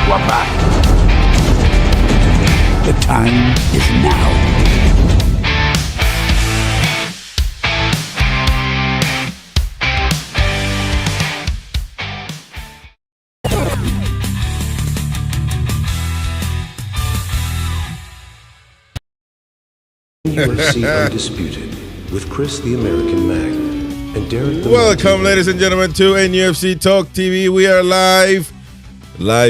Whopper. The time is now. UFC Undisputed with Chris the American Mag and Derek the Welcome, ladies and gentlemen, to NUFC Talk TV. We are live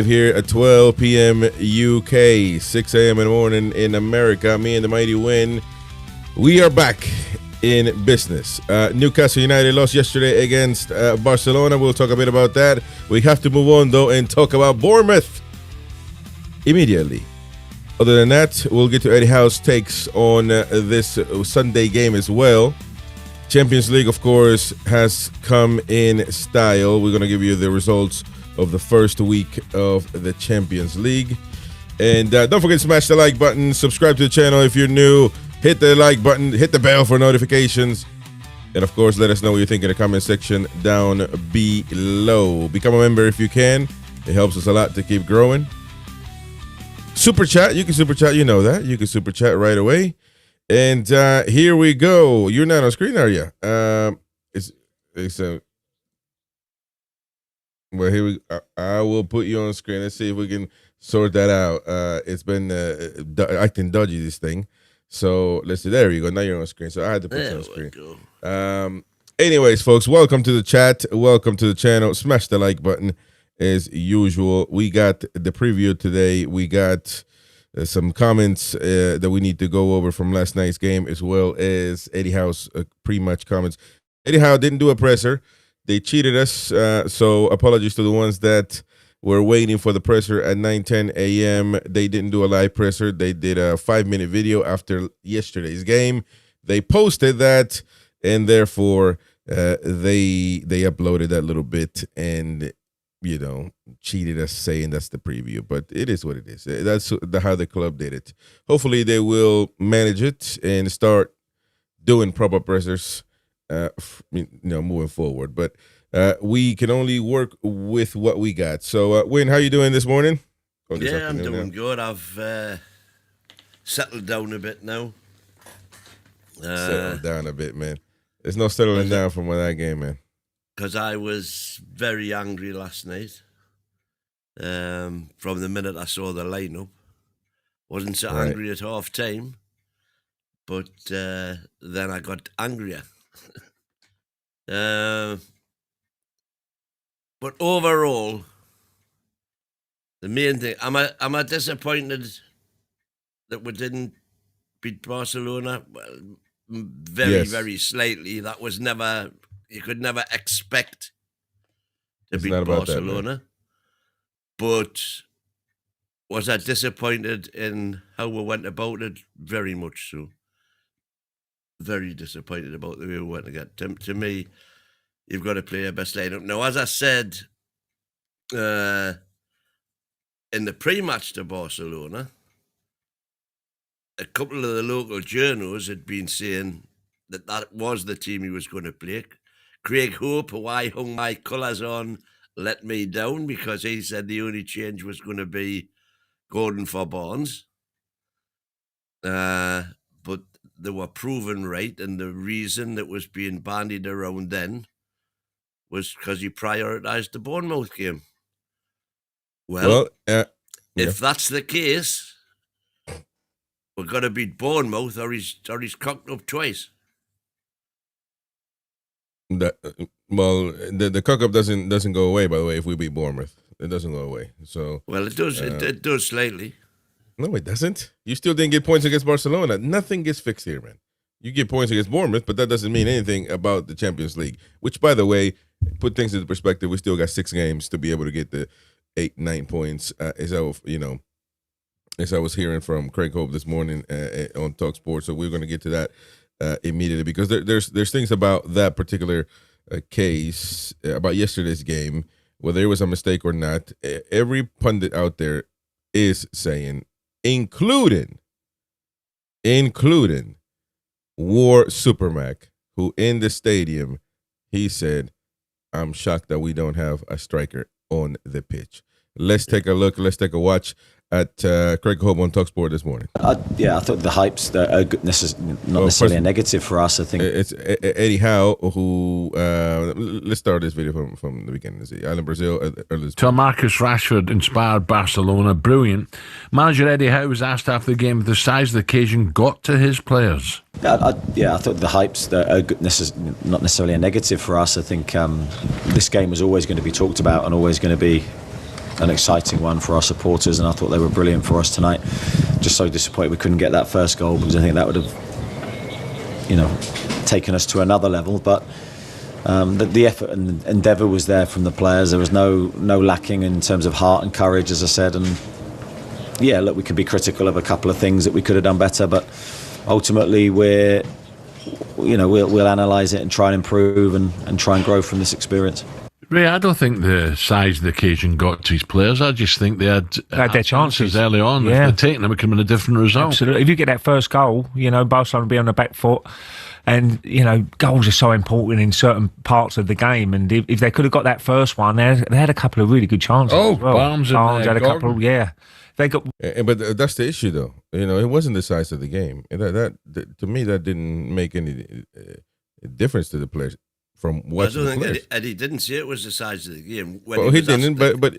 here at 12 p.m. UK, 6 a.m. in the morning in America. Me and the Mighty Win, we are back in business. Newcastle United lost yesterday against Barcelona. We'll talk a bit about that. We have to move on, though, and talk about Bournemouth immediately. Other than that, we'll get to Eddie Howe's takes on this Sunday game as well. Champions League, of course, has come in style. We're going to give you the results of the first week of the Champions League. And don't forget to smash the like button. Subscribe to the channel if you're new. Hit the like button. Hit the bell for notifications. And, of course, let us know what you think in the comment section down below. Become a member if you can. It helps us a lot to keep growing. Super chat, you can super chat, you know that. You can super chat right away. And here we go. You're not on screen, are you? Well, here we I will put you on screen. Let's see if we can sort that out. It's been acting dodgy, this thing. So let's see. There you go. Now you're on screen. So I had to put you on screen. Anyways, folks, welcome to the chat. Welcome to the channel. Smash the like button. As usual, we got the preview today. We got some comments that we need to go over from last night's game, as well as Eddie Howe's pre-match comments. Eddie Howe didn't do a presser. They cheated us, so apologies to the ones that were waiting for the presser at 9:10 a.m. They didn't do a live presser. They did a 5-minute video after yesterday's game. They posted that, and therefore they uploaded that little bit and cheated us saying that's the preview, but it is what it is. That's how the club did it. Hopefully they will manage it and start doing proper pressers, moving forward. But we can only work with what we got. So, Wayne, how you doing this morning? I'm doing good. I've settled down a bit now. Settled down a bit, man. There's no settling down from that game, man. Because I was very angry last night. From the minute I saw the lineup, wasn't so angry at half time, but then I got angrier. But overall, the main thing, am I disappointed that we didn't beat Barcelona? Well, very slightly. That was never. You could never expect to beat Barcelona. But was I disappointed in how we went about it? Very much so. Very disappointed about the way we went again. To me, you've got to play your best lineup. Now, as I said in the pre-match to Barcelona, a couple of the local journals had been saying that was the team he was going to play. Craig Hope, who I hung my colours on, let me down because he said the only change was going to be Gordon for Barnes. But they were proven right, and the reason that was being bandied around then was because he prioritised the Bournemouth game. Well, if that's the case, we've got to beat Bournemouth or he's cocked up twice. The cock up doesn't go away. By the way, if we beat Bournemouth, it doesn't go away. So it does. It does slightly. No, it doesn't. You still didn't get points against Barcelona. Nothing gets fixed here, man. You get points against Bournemouth, but that doesn't mean anything about the Champions League. Which, by the way, put things into perspective. We still got 6 games to be able to get the 8-9 points. As I was hearing from Craig Hope this morning on Talk Sports. So we're going to get to that immediately, because there's things about that particular case, about yesterday's game, whether it was a mistake or not. Every pundit out there is saying, including War Supermac, who in the stadium, he said, I'm shocked that we don't have a striker on the pitch. let's take a look. Let's take a watch at Craig Hope on TalkSport this morning. I thought the hype's not necessarily a negative for us. I think it's Eddie Howe who. Let's start this video from the beginning. Island Brazil. To Marcus Rashford inspired Barcelona, brilliant. Manager Eddie Howe was asked after the game if the size of the occasion got to his players. I thought the hype's not necessarily a negative for us. I think this game was always going to be talked about and always going to be an exciting one for our supporters, and I thought they were brilliant for us tonight. Just so disappointed we couldn't get that first goal, because I think that would have, taken us to another level. But the effort and endeavour was there from the players. There was no lacking in terms of heart and courage, as I said. And yeah, look, we could be critical of a couple of things that we could have done better, but ultimately we'll analyse it and try and improve and try and grow from this experience. Ray, I don't think the size of the occasion got to his players. I just think they had their chances early on. Yeah. If they'd taken them, it could have been a different result. Absolutely. If you get that first goal, Barcelona will be on the back foot. And, goals are so important in certain parts of the game. And if they could have got that first one, they had a couple of really good chances. Oh, as well. Barnes had a couple, yeah. They got. But that's the issue, though. It wasn't the size of the game. That to me, that didn't make any difference to the players. From watching I don't think Eddie didn't say it was the size of the game. Well, he didn't, but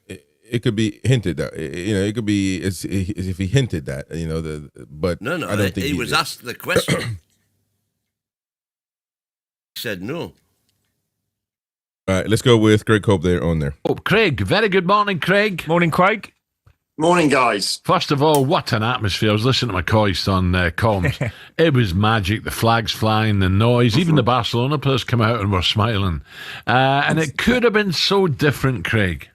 it could be hinted at. It could be as if he hinted that. But no, I don't think he was asked the question. He said no. All right, let's go with Craig Hope on there. Oh, Craig, very good morning, Craig. Morning, Craig. Morning, guys. First of all, what an atmosphere. I was listening to McCoy's on comms. It was magic. The flags flying, the noise. Even the Barcelona players come out and were smiling. And it could have been so different, Craig.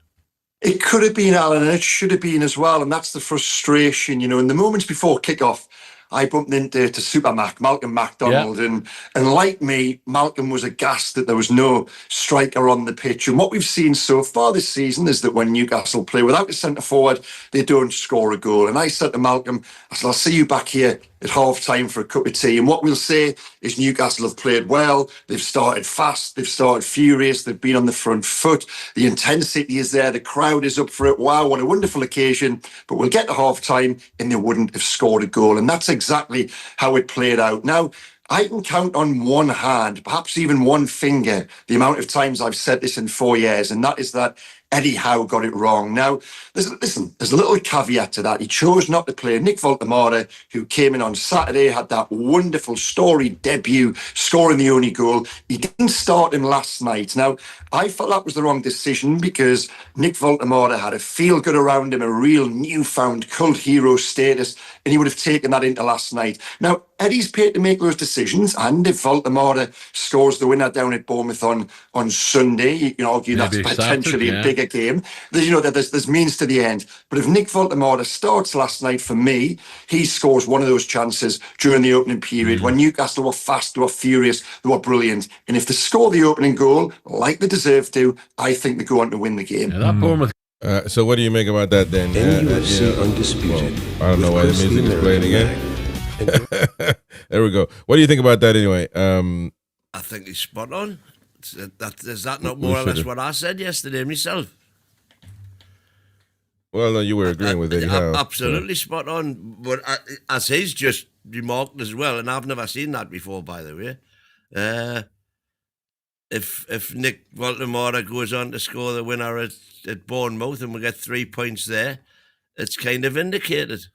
It could have been, Alan, and it should have been as well. And that's the frustration, in the moments before kickoff. I bumped into Super Mac, Malcolm MacDonald, and like me, Malcolm was aghast that there was no striker on the pitch. And what we've seen so far this season is that when Newcastle play without a centre-forward, they don't score a goal. And I said to Malcolm, I said, I'll see you back here at half-time for a cup of tea. And what we'll say is Newcastle have played well, they've started fast, they've started furious, they've been on the front foot, the intensity is there, the crowd is up for it. Wow, what a wonderful occasion. But we'll get to half-time and they wouldn't have scored a goal. And that's exactly how it played out. Now, I can count on one hand, perhaps even one finger, the amount of times I've said this in 4 years, and that is that Eddie Howe got it wrong. Now, there's a little caveat to that. He chose not to play Nick Voltemade, who came in on Saturday, had that wonderful storied debut, scoring the only goal. He didn't start him last night. Now, I felt that was the wrong decision because Nick Voltemade had a feel-good around him, a real newfound cult hero status, and he would have taken that into last night. Now, Eddie's paid to make those decisions, and if Voltemade scores the winner down at Bournemouth on Sunday, you can argue Maybe that's potentially Saturday, a bigger game. There's means to the end. But if Nick Voltemade starts last night, for me, he scores one of those chances during the opening period when Newcastle were fast, they were furious, they were brilliant. And if they score the opening goal, like they deserve to, I think they go on to win the game. Yeah, that Bournemouth. So what do you make about that then? NUFC Undisputed. I don't know why the Chris music is playing again. Mag. There we go. What do you think about that anyway? I think he's spot on. Is that not more or less what I said yesterday myself? Well, no, you were agreeing with Eddie Howe. Absolutely spot on. But as he's just remarked as well, and I've never seen that before, by the way, if Nick Voltemade goes on to score the winner at Bournemouth and we get 3 points there, it's kind of indicated.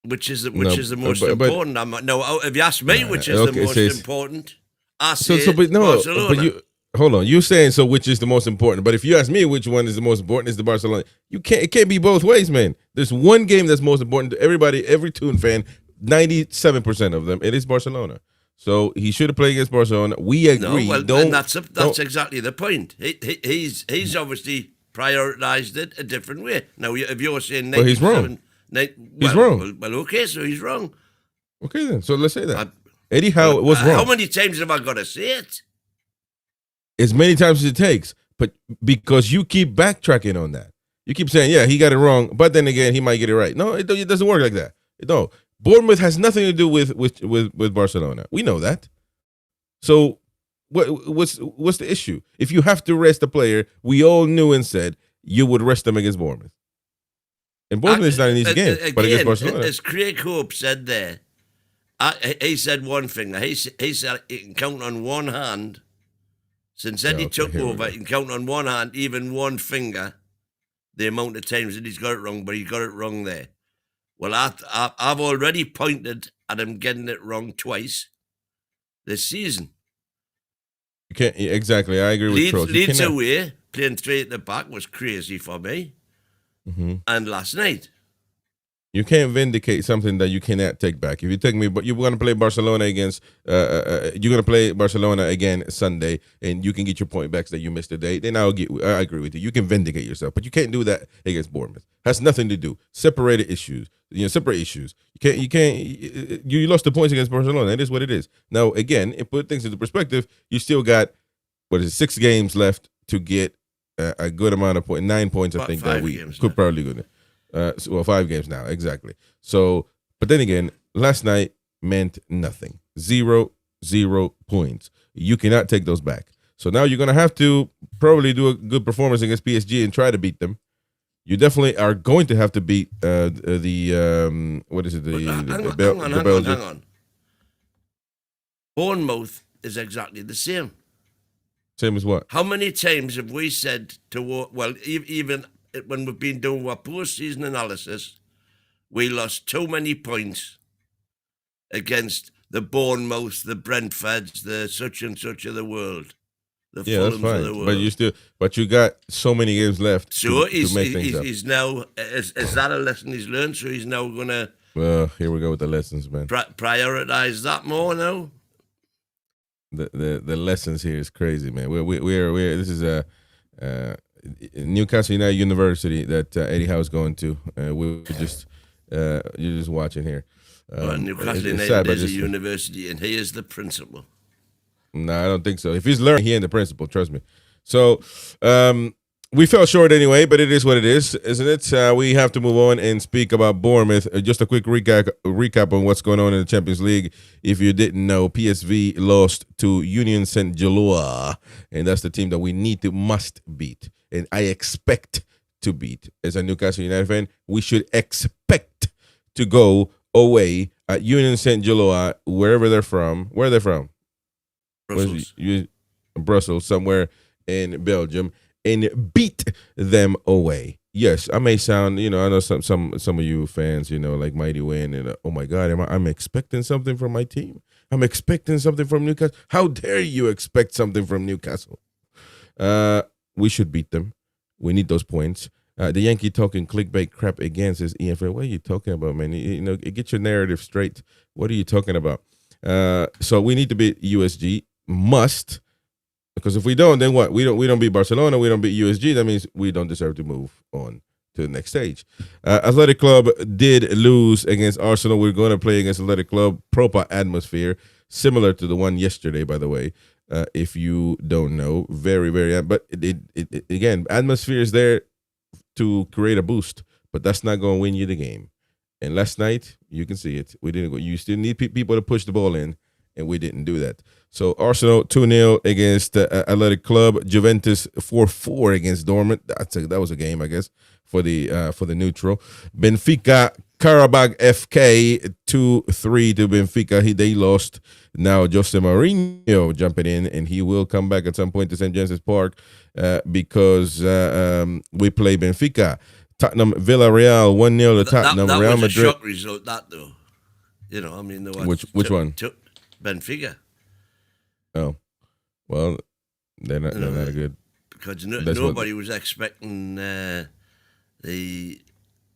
Which is the most important? If you ask me, which is the most important, I say Barcelona. But you hold on. You're saying so, which is the most important? But if you ask me, which one is the most important? Is the Barcelona? It can't be both ways, man. There's one game that's most important to everybody, every Toon fan. 97% of them, it is Barcelona. So he should have played against Barcelona. We agree. And that's exactly the point. He's obviously prioritized it a different way. Now, if you're saying, well, he's wrong. He's wrong. Well, okay, so he's wrong. Okay, then. So let's say that. Eddie Howe was wrong. How many times have I got to say it? As many times as it takes. But because you keep backtracking on that. You keep saying, yeah, he got it wrong, but then again, he might get it right. No, it doesn't work like that. No. Bournemouth has nothing to do with Barcelona. We know that. So what's the issue? If you have to rest a player, we all knew and said you would rest them against Bournemouth. And Bournemouth is not an easy game, but against Barcelona. As Craig Hope said there, he said one thing. He said he can count on one hand. Since Eddie took over, he can count on one hand, even one finger, the amount of times that he's got it wrong, but he got it wrong there. Well, I've already pointed at him getting it wrong twice this season. You can't, exactly, I agree with Troll. Leeds away, playing 3 at the back was crazy for me. Mm-hmm. And last night. You can't vindicate something that you cannot take back. If you take me, but you're going to play Barcelona against, you're going to play Barcelona again Sunday, and you can get your point back that you missed a day. Then I agree with you. You can vindicate yourself, but you can't do that against Bournemouth. Has nothing to do. Separate issues. Separate issues. You lost the points against Barcelona. It is what it is. Now, again, if put things into perspective, you still got 6 games left to get a good amount of points. 9 points, I think, that we could probably go. 5 games now, exactly. So, but then again, last night meant nothing. 0 points. You cannot take those back. So now you're going to have to probably do a good performance against PSG and try to beat them. You definitely are going to have to beat what is it? Hang on. Bournemouth is exactly the same. Same as what? How many times have we said even when we've been doing our post-season analysis, we lost too many points against the Bournemouth, the Brentfords, the such and such of the world. The Fulhams of the world. But you got so many games left. So he's now, is that a lesson he's learned? So he's now going to... Well, here we go with the lessons, man. Prioritize that more now? The lessons here is crazy, man. We're this is a Newcastle United University that Eddie Howe is going to. We're just you're just watching here. Newcastle United is a university, and he is the principal. No, I don't think so. If he's learning, he ain't the principal. Trust me. So we fell short anyway, but it is what it is, isn't it? We have to move on and speak about Bournemouth. Just a quick recap on what's going on in the Champions League. If you didn't know, PSV lost to Union Saint-Gilloise, and that's the team that we must beat. And I expect to beat. As a Newcastle United fan, we should expect to go away at Union Saint-Gilloise, wherever they're from. Where are they from? Brussels. Brussels, somewhere in Belgium, and beat them away. Yes, I may sound, I know some of you fans, like Mighty Win, and oh my God, I'm expecting something from my team. I'm expecting something from Newcastle. How dare you expect something from Newcastle? We should beat them. We need those points. The Yankee talking clickbait crap again, says Ian Fred. What are you talking about, man? Get your narrative straight. What are you talking about? So we need to beat USG. Must, because if we don't, then what? We don't beat Barcelona. We don't beat USG. That means we don't deserve to move on to the next stage. Athletic Club did lose against Arsenal. We're going to play against Athletic Club. Proper atmosphere, similar to the one yesterday, by the way. If you don't know, very, very. But it again, atmosphere is there to create a boost, but that's not going to win you the game. And last night, you can see it. We didn't go. You still need people to push the ball in, and we didn't do that. So Arsenal 2-0 against Athletic Club. Juventus 4-4 against Dortmund. That was a game, I guess, for the neutral. Benfica Karabag FK 2-3 to Benfica. They lost. Now Jose Mourinho jumping in, and he will come back at some point to St. James's Park because we play Benfica. Tottenham Villarreal 1-0 to Tottenham. That Real was Madrid. a shock result, that though. Which one? Benfica. Oh, well, they're not good. Because nobody was expecting the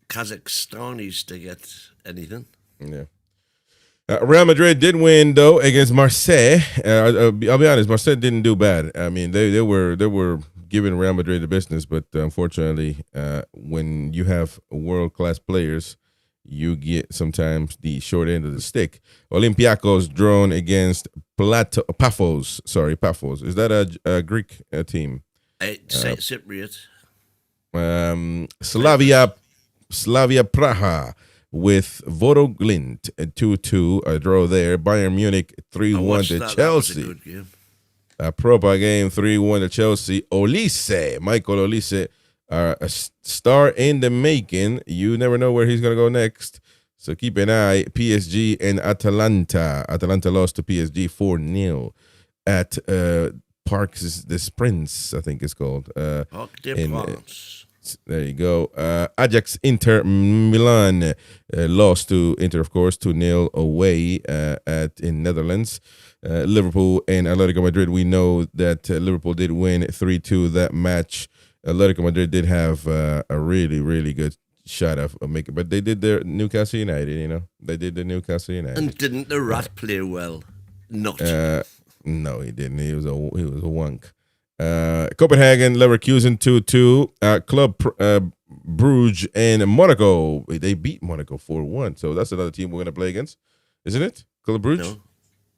Kazakhstanis to get anything. Yeah. Real Madrid did win though against Marseille. I'll be honest, Marseille didn't do bad. I mean, they were giving Real Madrid the business, but unfortunately, when you have world-class players, you get sometimes the short end of the stick. Olympiacos drawn against Paphos. Is that a Greek team? Cypriot. Slavia Praha with Vodo Glint 2-2, a draw there. Bayern Munich 3-1 to Chelsea. That was a good game. Proper game 3-1 to Chelsea. Olise, Michael Olise, a star in the making. You never know where he's going to go next. So keep an eye. PSG and Atalanta. Atalanta lost to PSG 4-0 at Parcs des Princes, I think it's called. Parc des Princes. There you go. Ajax Inter Milan lost to Inter, of course, 2-0 away in Netherlands. Liverpool and Atletico Madrid. We know that Liverpool did win 3-2 that match. Atletico Madrid did have a really, really good shot of making, but they did their Newcastle United. They did the Newcastle United. And didn't the Rat play well? Not. No, he didn't. He was a wonk. Copenhagen, Leverkusen 2-2. Club Brugge and Monaco. They beat Monaco 4-1. So that's another team we're going to play against, isn't it? Club Brugge?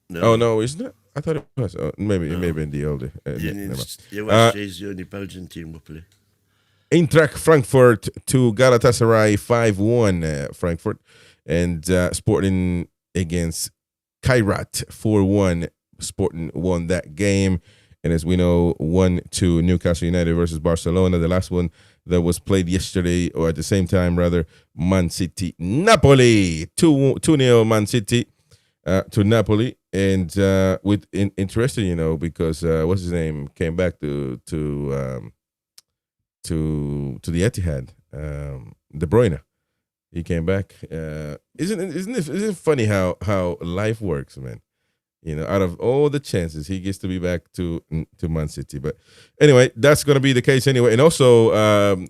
No. Oh, no, isn't it? I thought it was. Maybe it may have been the older. USG is the only Belgian team we'll play. Eintracht Frankfurt to Galatasaray 5-1 Frankfurt. And Sporting against Kairat 4-1. Sporting won that game. And as we know, 1-2 Newcastle United versus Barcelona. The last one that was played yesterday, or at the same time, rather, Man City. Napoli, 2-0 Man City to Napoli. And interesting, because what's his name came back to the Etihad, De Bruyne. He came back. Isn't it funny how life works, man? Out of all the chances, he gets to be back to Man City. But anyway, that's going to be the case anyway. And also,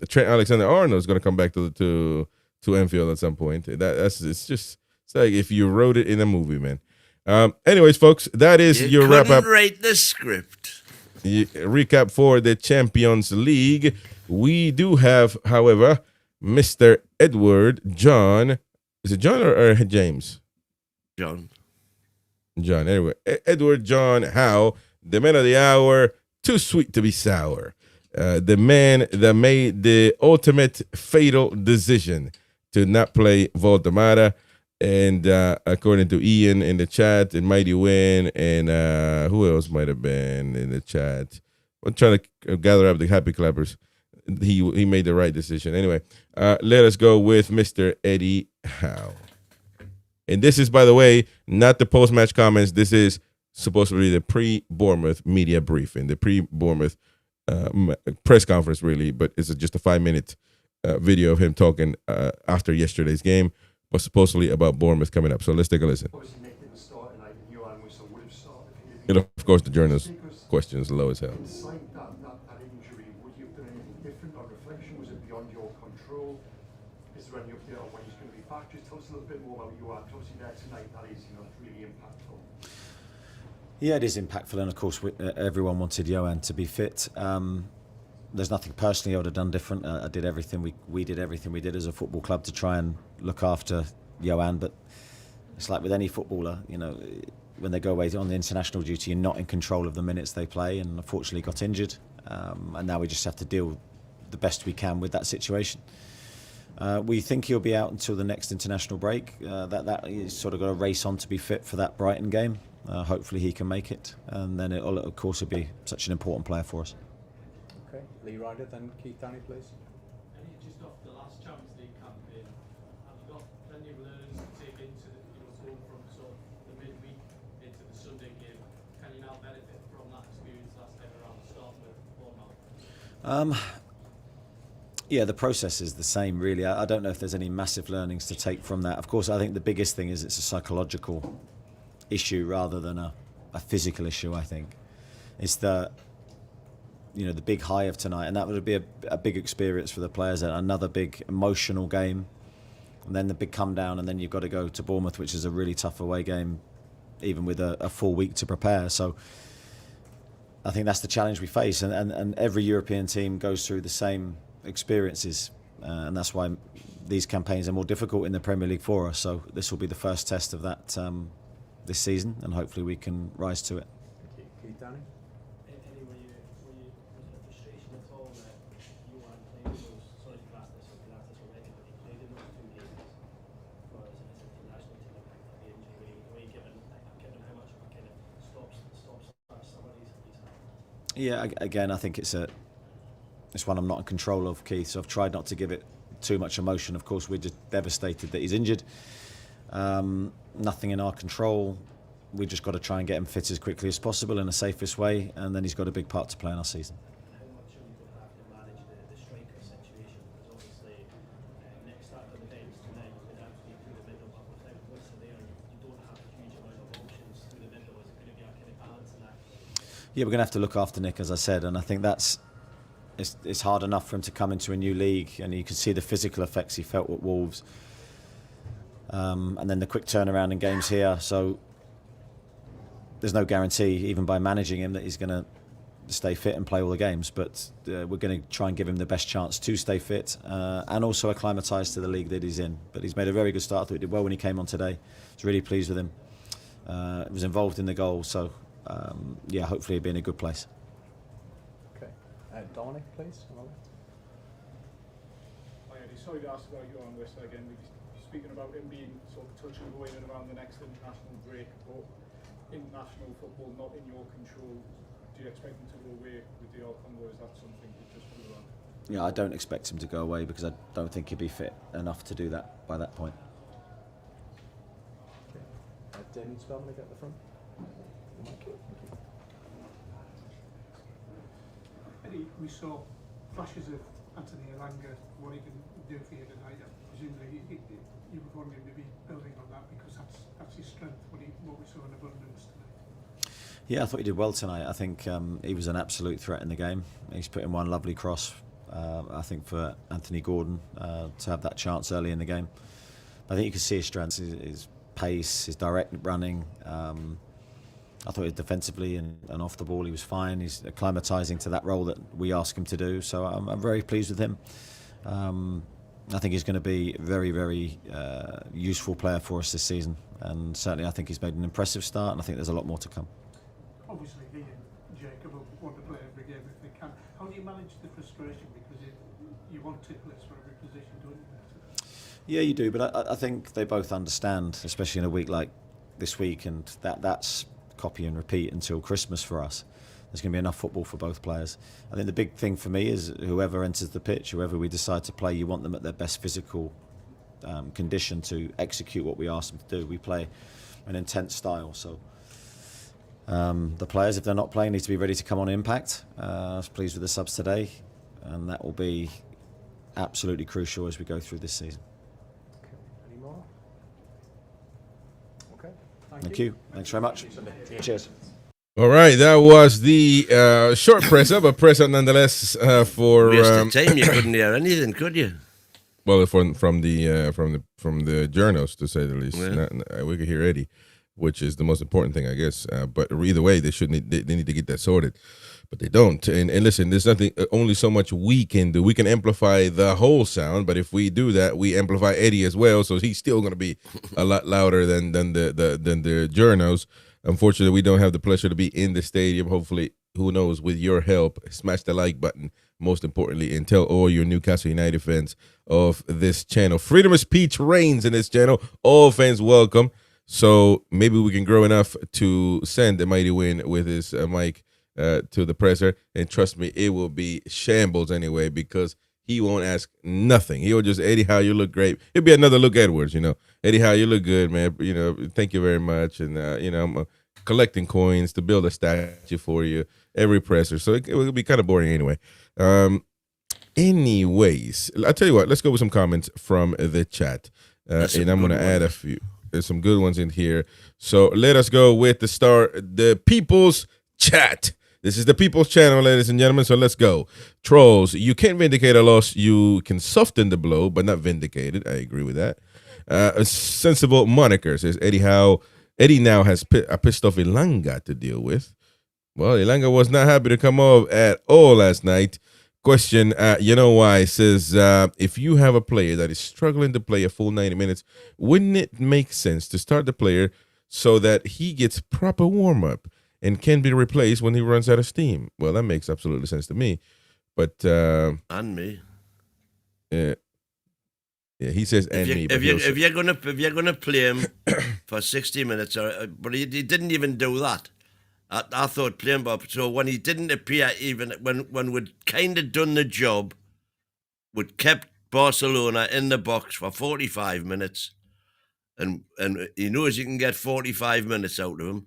Trent Alexander-Arnold is going to come back to Anfield at some point. It's like if you wrote it in a movie, man. Anyways, folks, that is your wrap up. Write the script. Recap for the Champions League. We do have, however, Mr. Edward John. Is it John or James? John. Anyway, Edward John Howe, the man of the hour, too sweet to be sour. The man that made the ultimate fatal decision to not play Voldemara. And according to Ian in the chat, and Mighty Win, and who else might have been in the chat? I'm trying to gather up the happy clappers. He made the right decision. Anyway, let us go with Mr. Eddie Howe. And this is, by the way, not the post-match comments. This is supposed to be the pre-Bournemouth media briefing, the pre-Bournemouth press conference, really. But it's just a 5-minute video of him talking after yesterday's game, but supposedly about Bournemouth coming up. So let's take a listen. And of course, the journalist question is low as hell. Yeah, it is impactful, and of course, everyone wanted Johan to be fit. There's nothing personally I would have done different. I did everything we did everything we did as a football club to try and look after Johan. But it's like with any footballer, when they go away on the international duty, you're not in control of the minutes they play, and unfortunately got injured. And now we just have to deal the best we can with that situation. We think he'll be out until the next international break. That he's sort of got a race on to be fit for that Brighton game. Hopefully he can make it, and then it'll, of course, will be such an important player for us. Okay, Lee Ryder, then Keith Danny, please. And just off the last Champions League campaign, have you got plenty of learnings to take into going from sort of the midweek into the Sunday game? Can you now benefit from that experience last time around, starting with Bournemouth? Yeah, the process is the same, really. I don't know if there's any massive learnings to take from that. Of course, I think the biggest thing is it's a psychological issue rather than a physical issue. I think it's the big high of tonight, and that would be a big experience for the players. Another big emotional game, and then the big come down, and then you've got to go to Bournemouth, which is a really tough away game, even with a full week to prepare. So I think that's the challenge we face, and every European team goes through the same experiences, and that's why these campaigns are more difficult in the Premier League for us. So this will be the first test of that this season, and hopefully we can rise to it. Keith Danny? Eddie, were you frustration at all that you weren't playing those, sorry to blast this already, but you played in those 2 games for us as an international team back at the injury? Were you given how much of a kind of stops some of these Yeah, again, I think it's one I'm not in control of, Keith. So I've tried not to give it too much emotion. Of course, we're just devastated that he's injured. Nothing in our control. We just got to try and get him fit as quickly as possible in the safest way, and then he's got a big part to play in our season. How much are you going to have to manage the striker situation? Because obviously, next start of the games tonight, you're going to have to be through the middle, but without Whistle there, you don't have a huge amount of options through the middle. Is it going to be a kind of balancing act? Yeah, we're going to have to look after Nick, as I said, and I think it's hard enough for him to come into a new league, and you can see the physical effects he felt at Wolves, and then the quick turnaround in games here. So there's no guarantee, even by managing him, that he's going to stay fit and play all the games. But we're going to try and give him the best chance to stay fit and also acclimatise to the league that he's in. But he's made a very good start. I thought he did well when he came on today. I was really pleased with him. He was involved in the goal, so hopefully he'll be in a good place. Okay. Dominic, please. Hi, Eddie. Sorry to ask about you on Whistler again. We're speaking about him being sort of touch and go in and around the next international break, but international football not in your control. Do you expect him to go away with the outcome, or is that something you just put around? Yeah, I don't expect him to go away because I don't think he'll be fit enough to do that by that point. Okay. Dennis, Dominic at the front. Eddie, we saw flashes of Anthony Elanga, what he can do for you tonight. Presumably you were going to be building on that because that's his strength, what we saw in abundance tonight. Yeah, I thought he did well tonight. I think he was an absolute threat in the game. He's put in one lovely cross, I think, for Anthony Gordon to have that chance early in the game. I think you can see his strengths, his pace, his direct running. I thought defensively and off the ball he was fine. He's acclimatising to that role that we ask him to do. So I'm very pleased with him. I think he's going to be a very, very useful player for us this season. And certainly I think he's made an impressive start, and I think there's a lot more to come. Obviously he and Jacob will want to play every game if they can. How do you manage the frustration? Because you want ticklists for every position, don't you? Yeah, you do, but I think they both understand, especially in a week like this week, and that's copy and repeat until Christmas for us. There's going to be enough football for both players. I think the big thing for me is whoever enters the pitch, whoever we decide to play, you want them at their best physical condition to execute what we ask them to do. We play an intense style, so the players, if they're not playing, need to be ready to come on impact. I was pleased with the subs today, and that will be absolutely crucial as we go through this season. Okay. Any more? Okay. Thank you. Thanks very much. Cheers. All right, that was the short presser, but presser nonetheless for. Wasted time. You couldn't hear anything, could you? Well, from the journals, to say the least. Yeah. We could hear Eddie, which is the most important thing, I guess. But either way, they need to get that sorted, but they don't. And listen, there's nothing. Only so much we can do. We can amplify the whole sound, but if we do that, we amplify Eddie as well. So he's still going to be a lot louder than the journals. Unfortunately, we don't have the pleasure to be in the stadium. Hopefully, who knows, with your help, smash the like button, most importantly, and tell all your Newcastle United fans of this channel. Freedom of speech reigns in this channel. All fans welcome. So maybe we can grow enough to send the mighty win with his mic to the presser. And trust me, it will be shambles anyway, because he won't ask nothing. He'll just, Eddie Howe, you look great. It'll be another Luke Edwards, Eddie Howe, you look good, man. Thank you very much. And, I'm collecting coins to build a statue for you every presser. So it will be kind of boring anyway. Anyways, I'll tell you what, let's go with some comments from the chat. And I'm going to add a few. There's some good ones in here. So let us go with the People's Chat. This is the People's Channel, ladies and gentlemen, so let's go. Trolls, you can't vindicate a loss. You can soften the blow, but not vindicate it. I agree with that. A sensible moniker, says Eddie Howe. Eddie now has a pissed off Elanga to deal with. Well, Elanga was not happy to come off at all last night. Question, you know why? Says, if you have a player that is struggling to play a full 90 minutes, wouldn't it make sense to start the player so that he gets proper warm-up and can be replaced when he runs out of steam? Well, that makes absolutely sense to me. But and me. Yeah, he says and me. If you're gonna play him for 60 minutes, but he didn't even do that. I thought playing Bob. So when he didn't appear, even when we'd kind of done the job, we'd kept Barcelona in the box for 45 minutes, and he knows you can get 45 minutes out of him.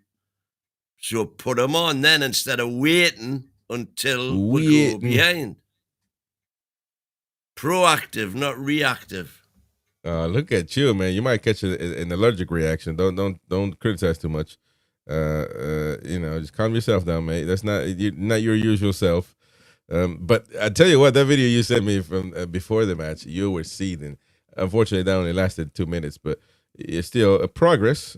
So put him on then instead of waiting until we go behind. Proactive, not reactive. Look at you, man. You might catch an allergic reaction. Don't criticize too much. Just calm yourself down, mate. That's not your usual self. But I tell you what, that video you sent me from before the match, you were seething. Unfortunately, that only lasted 2 minutes, but it's still a progress.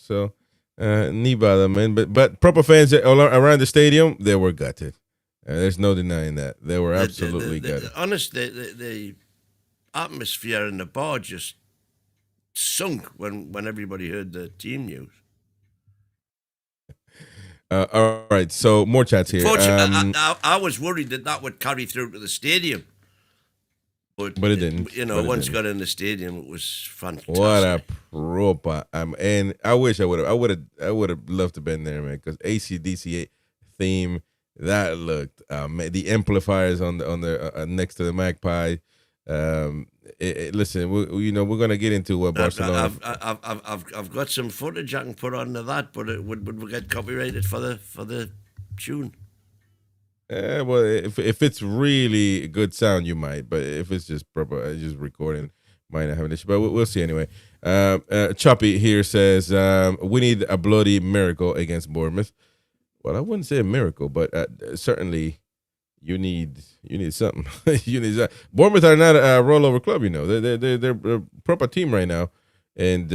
So, knee bother, man. But proper fans around the stadium, they were gutted. There's no denying that. They were absolutely gutted. Honestly, the atmosphere in the bar just sunk when everybody heard the team news. All right, so more chats here. I was worried that would carry through to the stadium, but it didn't. Once got in the stadium, it was fantastic. What a proper! And I wish I would have loved to been there, man. Because AC/DC theme that looked the amplifiers on the next to the Magpie. Listen, we're gonna get into what Barcelona. I've got some footage I can put onto that, but would we get copyrighted for the tune? Yeah, well, if it's really good sound, you might. But if it's just proper, just recording, might not have an issue. But we'll see anyway. Choppy here says we need a bloody miracle against Bournemouth. Well, I wouldn't say a miracle, but certainly. You need something. You need that. Bournemouth are not a rollover club, They're a proper team right now, and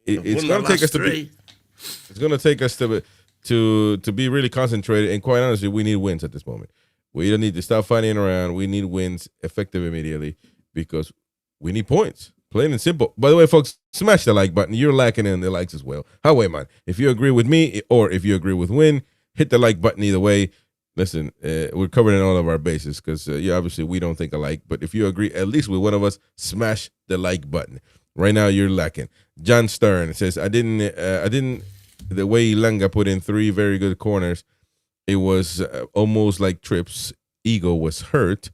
it's going to take us It's going to take us to be really concentrated. And quite honestly, we need wins at this moment. We don't need to stop fighting around. We need wins effective immediately because we need points. Plain and simple. By the way, folks, smash the like button. You're lacking in the likes as well. However, man, if you agree with me or if you agree with Win, hit the like button either way. Listen, we're covering all of our bases because, obviously we don't think alike. But if you agree, at least with one of us, smash the like button. Right now, you're lacking. John Stern says, I didn't. The way Ilanga put in 3 very good corners, it was almost like Tripp's ego was hurt.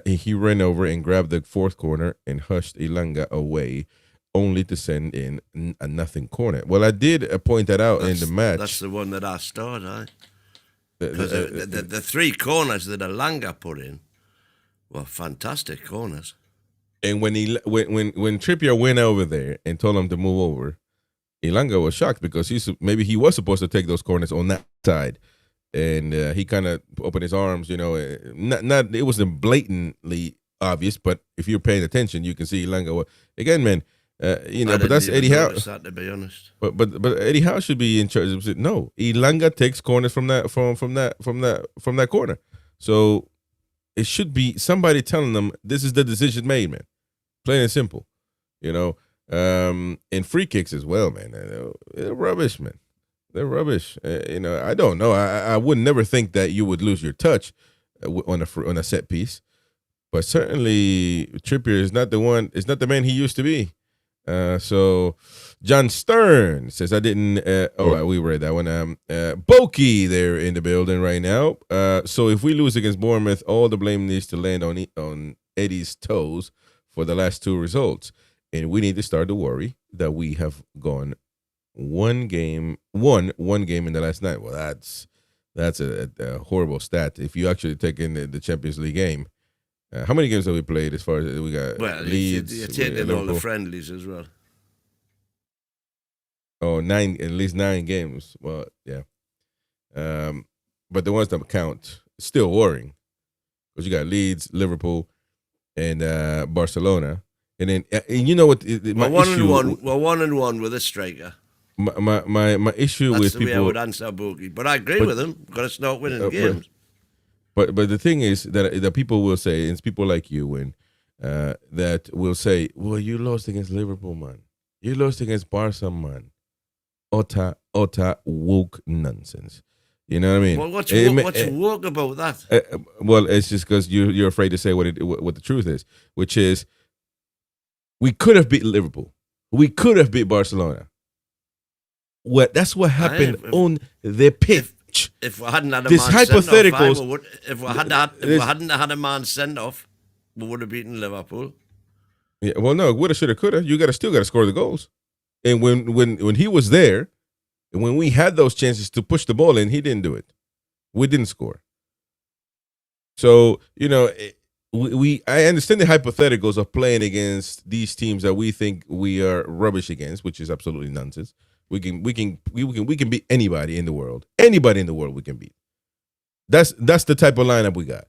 He ran over and grabbed the 4th corner and hushed Ilanga away, only to send in a nothing corner. Well, I did point that out in the match. That's the one that I started, Because the 3 corners that Ilanga put in were fantastic corners. And when Trippier went over there and told him to move over, Ilanga was shocked because maybe he was supposed to take those corners on that side, and he kind of opened his arms. Not it wasn't blatantly obvious, but if you're paying attention, you can see Ilanga. Again, man. But that's Eddie Howe. That, to be honest, but Eddie Howe should be in charge. No, Ilanga takes corners from that corner. So it should be somebody telling them this is the decision made, man. Plain and simple, And free kicks as well, man. They're rubbish, man. They're rubbish. I don't know. I would never think that you would lose your touch on a set piece, but certainly Trippier is not the one. It's not the man he used to be. So John Stern says I didn't we read that one. Boki there in the building right now. So if we lose against Bournemouth, all the blame needs to land on Eddie's toes for the last 2 results. And we need to start to worry that we have gone one game in the last night. Well, that's a horrible stat. If you actually take in the Champions League game. How many games have we played as far as we got? Well, Leeds, you're taking all the friendlies as well. Oh, at least 9 games. Well, yeah. But the ones that count, still worrying. Because you got Leeds, Liverpool, and Barcelona. And then, you know what? My issue. We're 1-1 with a striker. My issue That's with the people. way I would answer Boogie. But I agree with him. We've got to start winning games. But the thing is that people will say, and it's people like you, and that will say, well, you lost against Liverpool, man. You lost against Barca, man. Utter woke nonsense. You know what I mean? Well, what's woke about that? Well, it's just because you're afraid to say what the truth is, which is we could have beat Liverpool. We could have beat Barcelona. That's what happened on the pitch. If we hadn't had a This man hypotheticals. sent off, if we hadn't had a man sent off, we would have beaten Liverpool. Yeah, well, no, woulda, shoulda, coulda. You still got to score the goals. And when he was there, and when we had those chances to push the ball in, he didn't do it. We didn't score. So I understand the hypotheticals of playing against these teams that we think we are rubbish against, which is absolutely nonsense. We can beat anybody in the world. Anybody in the world we can beat. That's the type of lineup we got.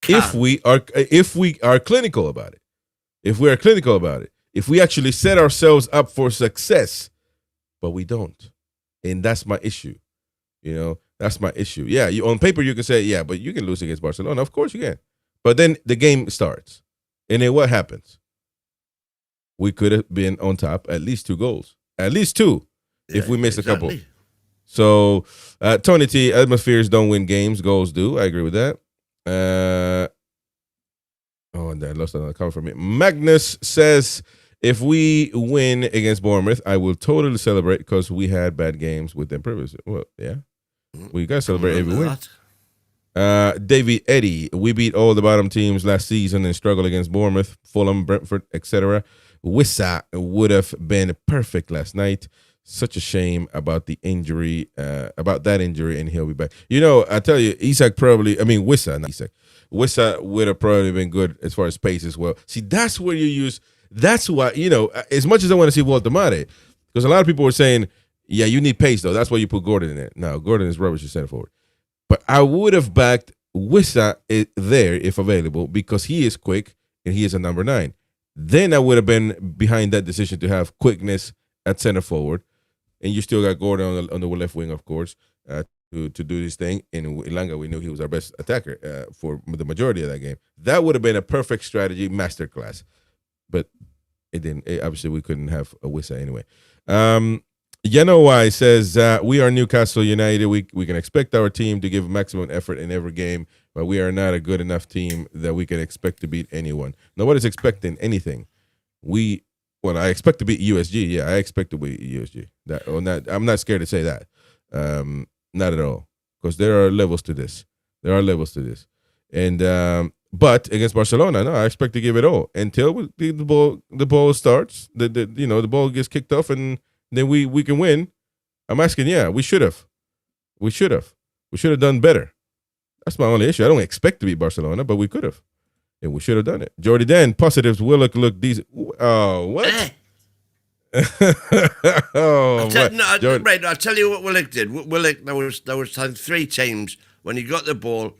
If we are clinical about it. If we are clinical about it. If we actually set ourselves up for success, but we don't. And that's my issue. That's my issue. Yeah, on paper you can say, yeah, but you can lose against Barcelona. Of course you can. But then the game starts. And then what happens? We could have been on top at least 2 goals. At least 2 if we miss a couple. So, Tony T, atmospheres don't win games. Goals do. I agree with that. And I lost another comment from me. Magnus says, if we win against Bournemouth, I will totally celebrate because we had bad games with them previously. Well, yeah. We got to celebrate every win. Davey Eddie, we beat all the bottom teams last season and struggled against Bournemouth, Fulham, Brentford, etc. Wissa would have been perfect last night. Such a shame about the injury, about that injury, and he'll be back. I tell you, Wissa would have probably been good as far as pace as well. See, that's where you use. That's why as much as I want to see Walter Mate, because a lot of people were saying, yeah, you need pace though. That's why you put Gordon in there. No, Gordon is rubbish as center forward. But I would have backed Wissa there if available because he is quick and he is a number 9. Then I would have been behind that decision to have quickness at center forward, and you still got Gordon on the left wing, of course, to do this thing. And Ilanga, we knew he was our best attacker for the majority of that game. That would have been a perfect strategy masterclass, but it didn't. Obviously, we couldn't have a Wissa anyway. Why says, we are Newcastle United. We can expect our team to give maximum effort in every game, but we are not a good enough team that we can expect to beat anyone. Nobody's expecting anything. I expect to beat USG. Yeah, I expect to beat USG. I'm not scared to say that. Not at all, because there are levels to this. And but against Barcelona, no, I expect to give it all until the ball starts. The ball gets kicked off and then we can win. I'm asking, we should have. We should have done better. That's my only issue. I don't expect to beat Barcelona, but we could have. And we should have done it. Jordy Dan, positives, Willock look decent. Oh, what? I'll tell you what Willock did. Willock, there was 3 times when he got the ball,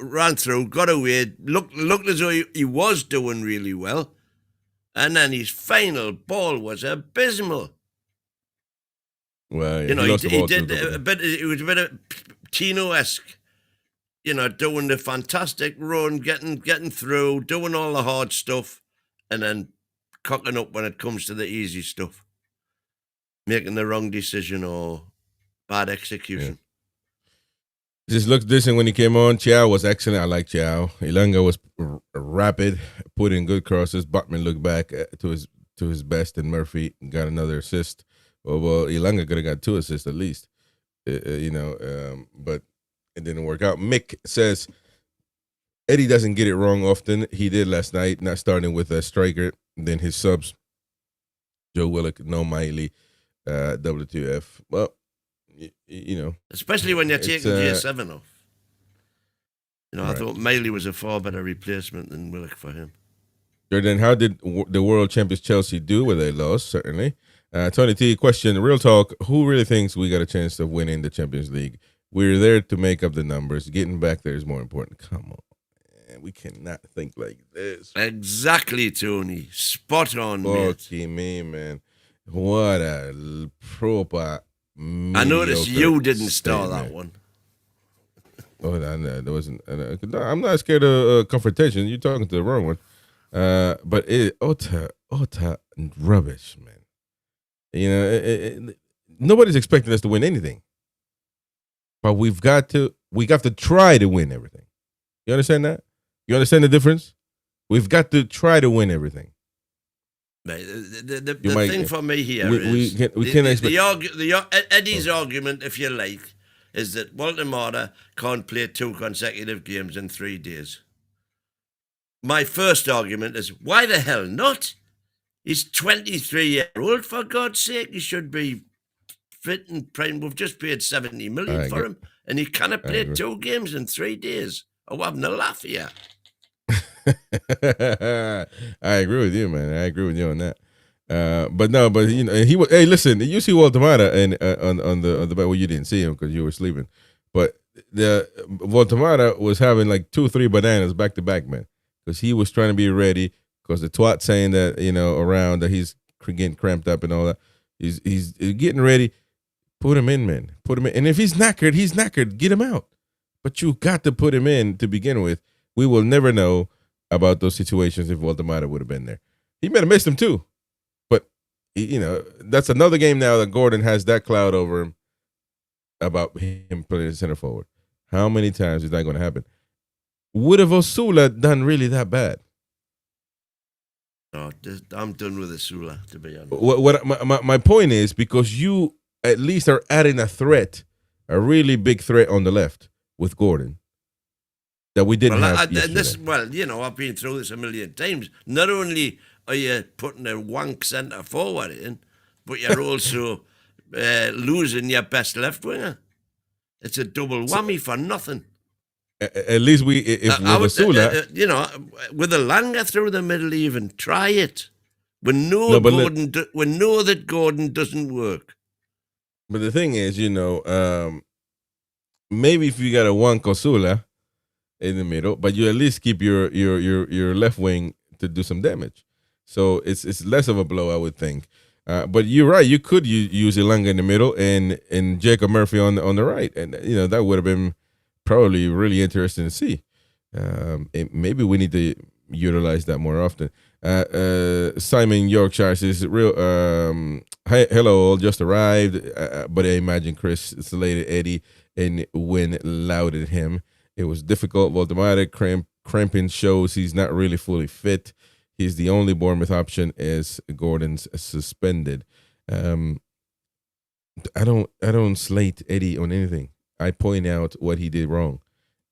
ran through, got away, looked as though he was doing really well. And then his final ball was abysmal. Well, he did a bit. It was a bit of Tino-esque. Doing the fantastic run, getting through, doing all the hard stuff, and then cocking up when it comes to the easy stuff, making the wrong decision or bad execution. Yeah. Just looked decent when he came on. Chiao was excellent. I like Chiao. Ilanga was rapid, put in good crosses. Botman looked back to his best, and Murphy got another assist. Well, Ilanga could have got 2 assists at least, but it didn't work out. Mick says Eddie doesn't get it wrong often. He did last night, not starting with a striker. Then his subs, Joe Willock, no Miley, WTF. Well, especially when you're taking J7 off. Right. I thought Miley was a far better replacement than Willock for him. Jordan, how did the world champions Chelsea do when they lost? Certainly. Tony T, question, real talk, who really thinks we got a chance of winning the Champions League? We're there to make up the numbers. Getting back there is more important. Come on, man. We cannot think like this. Exactly, Tony. Spot on, Fucky me, man. What a proper I noticed you didn't start that one. Oh, no, there wasn't. I'm not scared of confrontation. You're talking to the wrong one. But utter rubbish, man. Nobody's expecting us to win anything. But we got to try to win everything. You understand that? You understand the difference? We've got to try to win everything. Right. The thing for me here we can't expect. Eddie's argument, if you like, is that Baltimore can't play 2 consecutive games in 3 days. My first argument is, why the hell not? He's 23 years old, for God's sake. He should be fit and prime. We've just paid 70 million for him, and he cannot play 2 games in 3 days. Oh, we're having a laugh here. I agree with you, man. I agree with you on that. But you know, he was. Hey, listen, you see Walter Mata and on the well, you didn't see him because you were sleeping. But the Walter Mata was having like 2 or 3 bananas back to back, man, because he was trying to be ready. Because the twat saying that, you know, around that he's getting cramped up and all that. He's getting ready. Put him in, man. Put him in. And if he's knackered, he's knackered. Get him out. But you got to put him in to begin with. We will never know about those situations if Walter Mata would have been there. He might have missed him too. But, you know, that's another game now that Gordon has that cloud over him about him playing center forward. How many times is that going to happen? Would have Osula done really that bad? No, I'm done with Osula, to be honest. What my point is, because you at least are adding a threat, a really big threat on the left with Gordon that we didn't have yesterday. Well, you know, I've been through this a million times. Not only are you putting a wank centre forward in, but you're also losing your best left winger. It's a double whammy for nothing. At least if Osula, you know, with a Langer through the middle, even try it. We know that Gordon doesn't work. But the thing is, you know, maybe if you got a one Osula in the middle, but you at least keep your left wing to do some damage. So it's less of a blow, I would think. But you're right. You could use Elanga in the middle and Jacob Murphy on the right, and you know that would have been probably really interesting to see. Maybe we need to utilize that more often. Simon Yorkshire says, hello, all just arrived, but I imagine Chris slated Eddie and when lauded him. It was difficult. Voldemar cramping shows he's not really fully fit. He's the only Bournemouth option as Gordon's suspended. I don't slate Eddie on anything. I point out what he did wrong.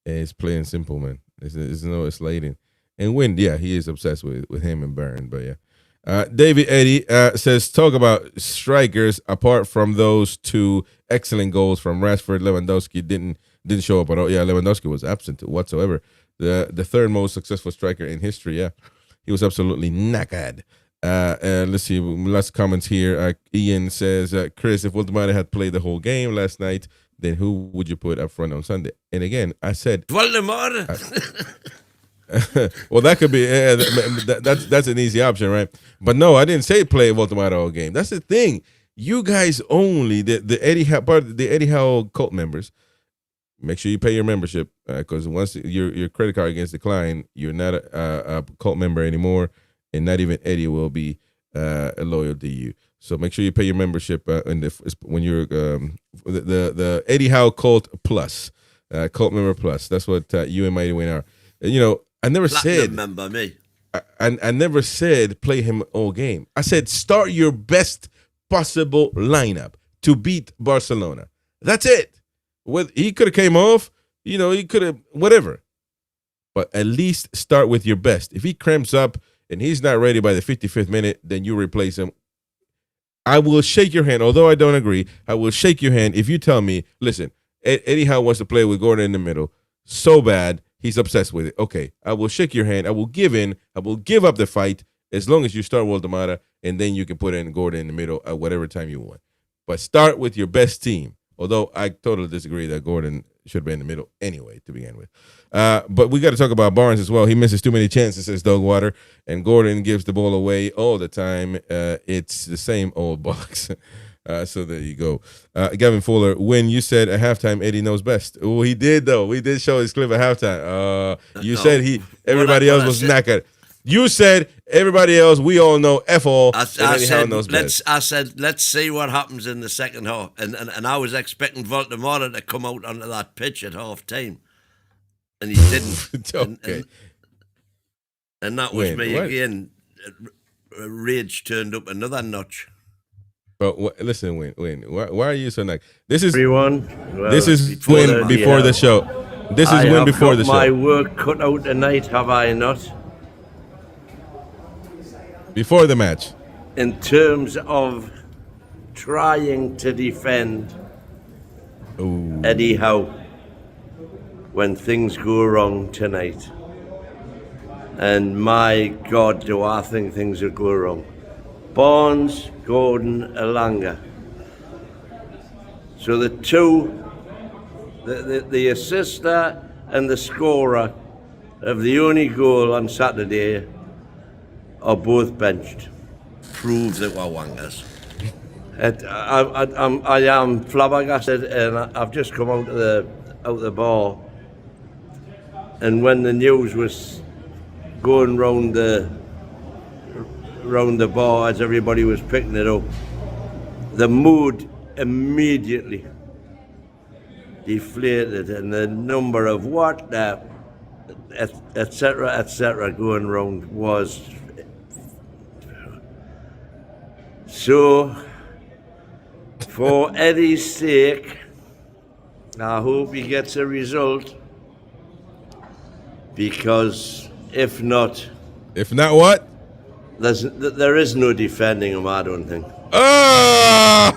It's plain and simple, man. There's no slating. And he is obsessed with him and Byrne, but yeah. David Eddie says, talk about strikers. Apart from those 2 excellent goals from Rashford, Lewandowski didn't show up at all. Yeah, Lewandowski was absent whatsoever. The third most successful striker in history. Yeah, he was absolutely knackered. Let's see, last comments here. Ian says, Chris, if Waldemar had played the whole game last night, then who would you put up front on Sunday? And again, I said Waldemar. Well, that could be that's an easy option, right? But no, I didn't say play Waldemar all game. That's the thing. You guys only the Eddie Howe part, the Eddie Howe cult members. Make sure you pay your membership because once your credit card gets declined, you're not a cult member anymore, and not even Eddie will be loyal to you. So make sure you pay your membership when you're the Eddie Howe Cult Plus, Cult Member Plus. That's what you and Mighty Wayne are. You know, I never said member me. I never said play him all game. I said start your best possible lineup to beat Barcelona. That's it. He could have came off, you know, he could have whatever. But at least start with your best. If he cramps up and he's not ready by the 55th minute, then you replace him. I will shake your hand, although I don't agree. I will shake your hand if you tell me, listen, Eddie Howe wants to play with Gordon in the middle so bad, he's obsessed with it. Okay, I will shake your hand. I will give in. I will give up the fight as long as you start Waldemar, and then you can put in Gordon in the middle at whatever time you want. But start with your best team. Although I totally disagree that Gordon should be in the middle anyway to begin with. But we got to talk about Barnes as well. He misses too many chances, says Dogwater, and Gordon gives the ball away all the time. It's the same old bollocks. So there you go. Gavin Fuller, when you said at halftime Eddie knows best. Oh, he did, though. We did show his clip at halftime. You said everybody else was knackered. You said everybody else, we all know F all. I said, let's see what happens in the second half. And I was expecting Voldemar to come out onto that pitch at half time. And he didn't. Okay. And that was me again. rage turned up another notch. But listen, Wayne, why are you so nice? This is everyone. Well, this is before the show. This is when before the show. My work cut out tonight, have I not? Before the match. In terms of trying to defend Eddie Howe when things go wrong tonight. And my God, do I think things will go wrong. Barnes, Gordon, Elanga. So the two, the assister and the scorer of the only goal on Saturday are both benched. Prove that we're wangers. I am flabbergasted, and I've just come out of the bar, and when the news was going round the bar as everybody was picking it up, the mood immediately deflated, and the number of what the etc. going round was. So, for Eddie's sake, I hope he gets a result, because if not what? There is no defending him, I don't think. Oh,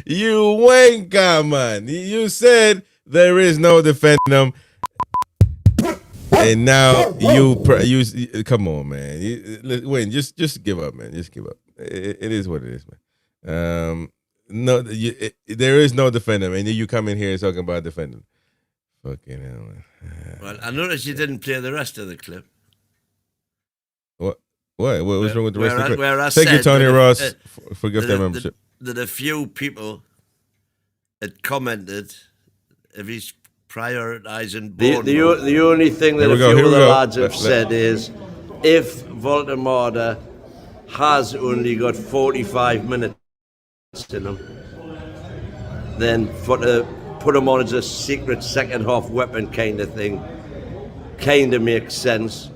you wanker, man. You said there is no defending him. And now you come on, man. Wayne, just give up, man. Just give up. It is what it is, man. There is no defending, and you come in here talking about defending. Fucking hell, man. Well, I noticed you didn't play the rest of the clip. What was wrong with the rest of the clip? Where I Thank you, said Tony that Ross, for gifting membership. That a few people had commented if he's prioritising Bournemouth. The only thing that a few of the lads have said is, if Voldemort has only got 45 minutes in him, then put him on as a secret second half weapon kind of thing kind of makes sense.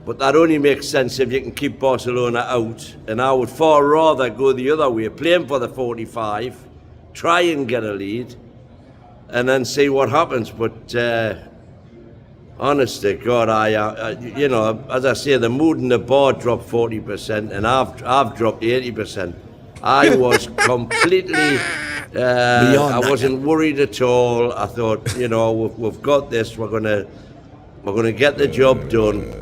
But that only makes sense if you can keep Barcelona out. And I would far rather go the other way, play him for the 45, try and get a lead, and then see what happens. But honest to God, as I say, the mood in the bar dropped 40%, and I've dropped 80%. I was completely. I wasn't worried at all. I thought, we've got this. We're gonna get the job done.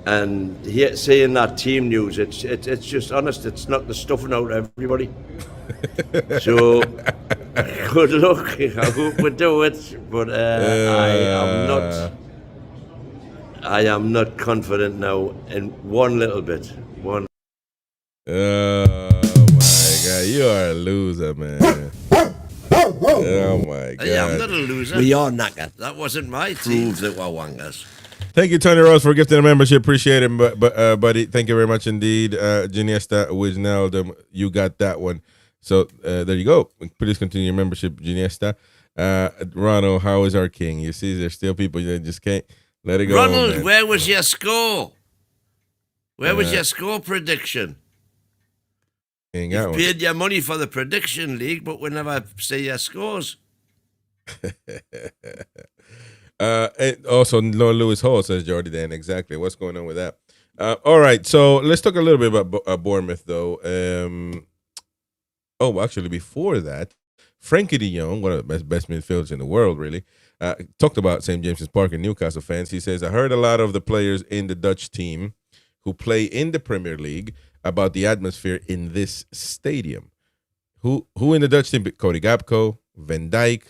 And seeing that team news, it's just honest. It's not the stuffing out of everybody. So good luck. I hope we do it, but I am not confident now in one little bit. Oh my God, you are a loser, man. Oh my God. Yeah, I'm not a loser. We are knackered. That wasn't my team. Prove that we're wangers. Thank you, Tony Rose, for gifting a membership. Appreciate it, buddy. Thank you very much indeed. Giniesta Wijnaldum, you got that one. So there you go. Please continue your membership, Giniesta. Ronald, how is our king? You see, there's still people that just can't let it go. Ronald, man. where was your score? Where was your score prediction? Ain't You got one. paid your money for the prediction league, but we never see your scores. And also, Lord Lewis Hall says Jordy Dan. Exactly. What's going on with that? All right. So let's talk a little bit about Bournemouth, though. Actually, before that, Frankie de Jong, one of the best midfielders in the world, really, talked about St. James's Park and Newcastle fans. He says, I heard a lot of the players in the Dutch team who play in the Premier League about the atmosphere in this stadium. Who in the Dutch team? Cody Gakpo, Van Dijk,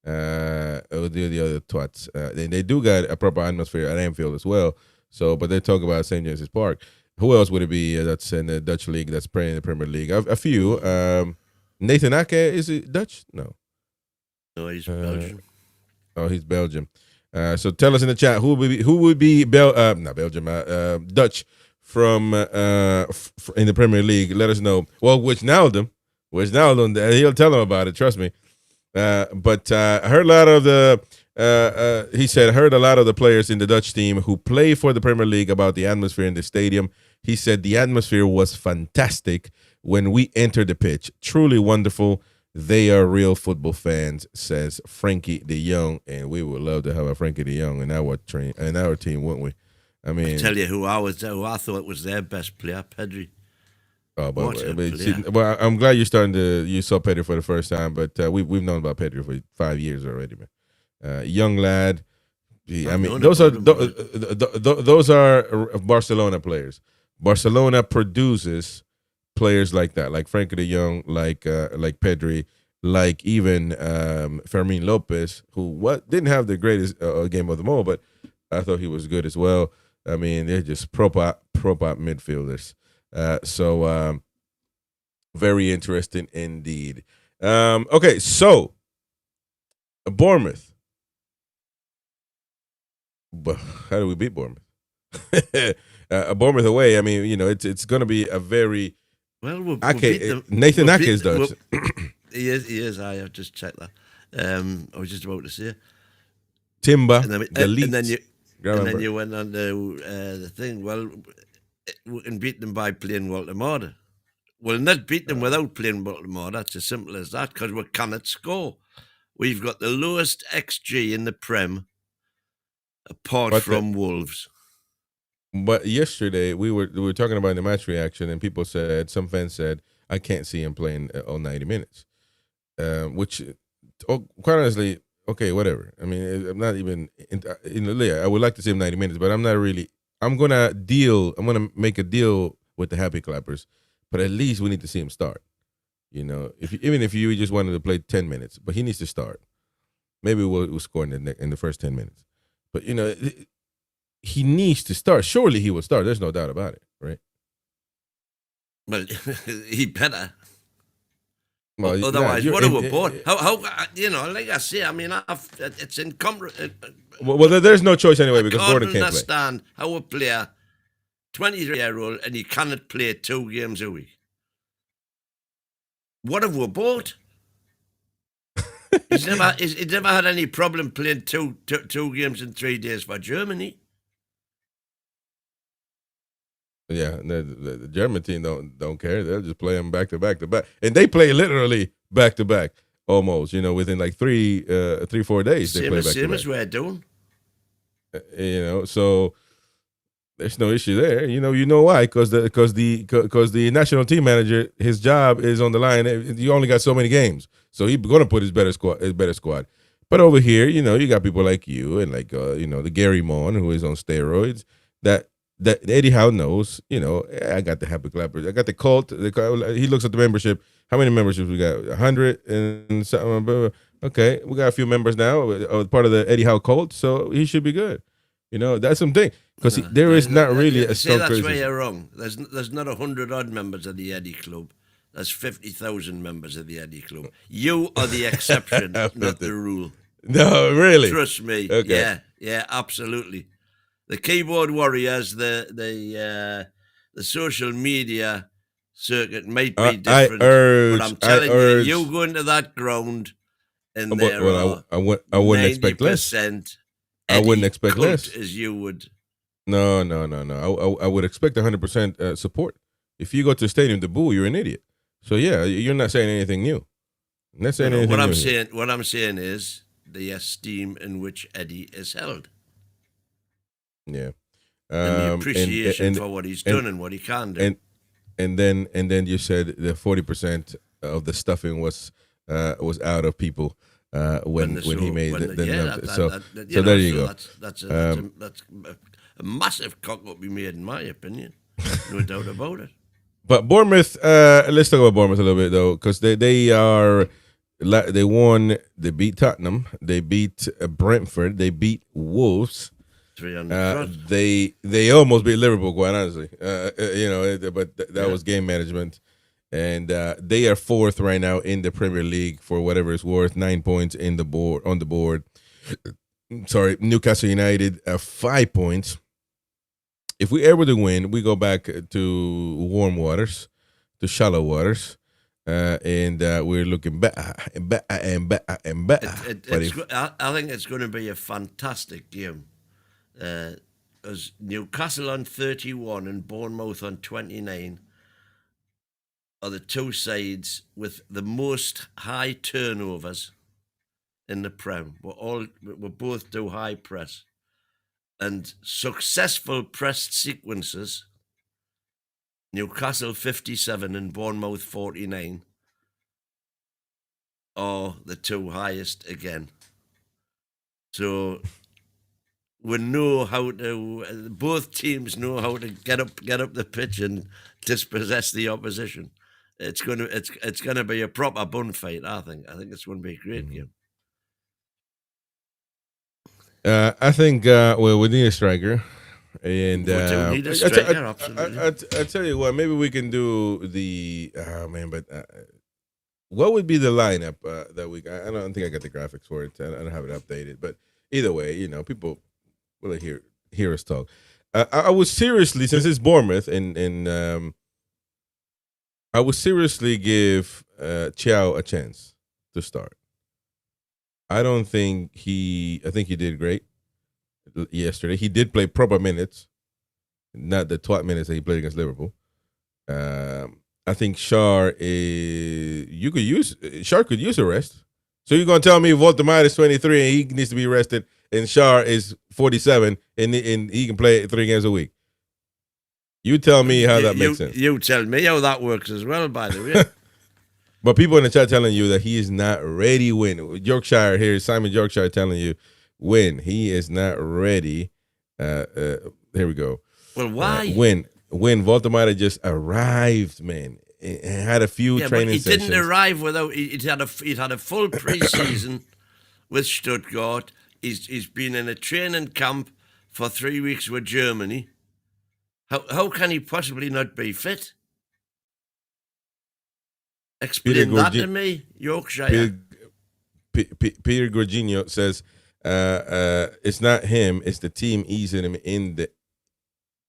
the other twats. They do got a proper atmosphere at Anfield as well. So, but they talk about St. James's Park. Who else would it be that's in the Dutch league that's playing in the Premier League? A few. Nathan Ake, is he Dutch? No, he's Belgian. He's Belgian. So tell us in the chat who would be not Belgium, Dutch from in the Premier League. Let us know. Well, Wijnaldum, he'll tell them about it. Trust me. But I heard a lot of the He said, heard a lot of the players in the Dutch team who play for the Premier League about the atmosphere in the stadium. He said the atmosphere was fantastic when we entered the pitch. Truly wonderful. They are real football fans, says Frankie de Jong, and we would love to have a Frankie de Jong in our team, wouldn't we? I mean, I'll tell you who I thought was their best player, Pedri. Oh, but I'm glad you saw Pedri for the first time, but we've known about Pedri for 5 years already, man. Young lad. I mean, those are Barcelona players. Barcelona produces players like that, like Frankie de Jong, like Pedri, like even Fermin Lopez, who didn't have the greatest game of them all, but I thought he was good as well. I mean, they're just proper midfielders. So very interesting indeed. Okay, so Bournemouth. But how do we beat Bournemouth? Bournemouth away. I mean, it's going to be a very Nathan Ake is Dutch. He is. I have just checked that. I was just about to say Timber, and then you went on the thing. Well, we can beat them by playing Walter Mortar. We'll not beat them without playing Walter Mortar. It's as simple as that, because we cannot score. We've got the lowest XG in the Prem, apart from Wolves. But yesterday we were talking about the match reaction, and some fans said, I can't see him playing all 90 minutes, which, quite honestly, okay, whatever. I mean, I'm not even in the league. I would like to see him 90 minutes, but I'm not really. I'm gonna make a deal with the Happy Clappers, but at least we need to see him start. Even if you just wanted to play 10 minutes, but he needs to start. Maybe we'll score in the first 10 minutes, but he needs to start. Surely he will start. There's no doubt about it, right? Well, he better. Well, otherwise, what are we bought? How like I say, I mean, it's incomparable. Well, there's no choice anyway, because Gordon can't play. I understand how a player, 23-year-old, and he cannot play 2 games a week. What have we bought? He's never had any problem playing two games in 3 days for Germany. Yeah, the German team don't care. They'll just play them back to back, and they play literally back to back, almost. Within like 3-4 days they play back to back. Same as we're doing. So there's no issue there. You know why? Because the national team manager, his job is on the line. You only got so many games, so he's gonna put his better squad. But over here, you got people like you and like the Gary Mon, who is on steroids. That Eddie Howe knows, I got the Happy Clappers. I got the cult. He looks at the membership. How many memberships we got? 100 and something. Okay, we got a few members now, part of the Eddie Howe cult, so he should be good. That's something. Because there is not really a strong criticism. That's where you're wrong. There's not 100-odd members of the Eddie Club. There's 50,000 members of the Eddie Club. You are the exception, not the rule. No, really? Trust me. Okay. Yeah, absolutely. The keyboard warriors, the social media circuit might be different, but I'm telling you go into that ground and I wouldn't expect less. I wouldn't expect less, as you would. No. I would expect 100% support. If you go to the stadium to boo, you're an idiot. So yeah, you're not saying anything new. Not saying anything new. What I'm saying is the esteem in which Eddie is held. Yeah, and the appreciation for what he's done and what he can do. And then you said the 40% of the stuffing was out of people when he made the numbers. So there you go. That's a massive cock up we made, in my opinion. No doubt about it. But Bournemouth, let's talk about Bournemouth a little bit though, because they won. They beat Tottenham. They beat Brentford. They beat Wolves. They almost beat Liverpool, quite honestly. But that was game management, and they are 4th right now in the Premier League for whatever it's worth. 9 points on the board. Sorry, Newcastle United 5 points. If we ever to win, we go back to warm waters, to shallow waters. and we're looking better and better and better and better. I think it's going to be a fantastic game. As Newcastle on 31 and Bournemouth on 29 are the two sides with the most high turnovers in the Prem. We both do high press. And successful press sequences, Newcastle 57 and Bournemouth 49, are the two highest again. So we know how to. Both teams know how to get up the pitch and dispossess the opposition. It's gonna be a proper bun fight. I think it's going to be a great game. I think we need a striker, and We do need a striker, absolutely. I tell you what, maybe we can do the what would be the lineup that week? I don't think I got the graphics for it. I don't have it updated, but either way, people will hear us talk. I would seriously, since it's Bournemouth, and I would seriously give Chow a chance to start. I think he did great yesterday. He did play proper minutes, not the twat minutes that he played against Liverpool. I think Shar could use a rest. So you're gonna tell me Voldemort is 23 and he needs to be rested, and Shar is 47 and he can play 3 games a week? You tell me how that makes sense. You tell me how that works as well, by the way. But people in the chat telling you that he is not ready. Win Yorkshire here, Simon Yorkshire telling you when he is not ready. Here we go. Well, why? When Voldemort just arrived, man, and had a few training sessions. He didn't arrive without. He'd had a full pre-season with Stuttgart. He's been in a training camp for 3 weeks with Germany. How can he possibly not be fit? Explain that to me, Yorkshire. Peter Gorginho says it's not him, it's the team easing him in.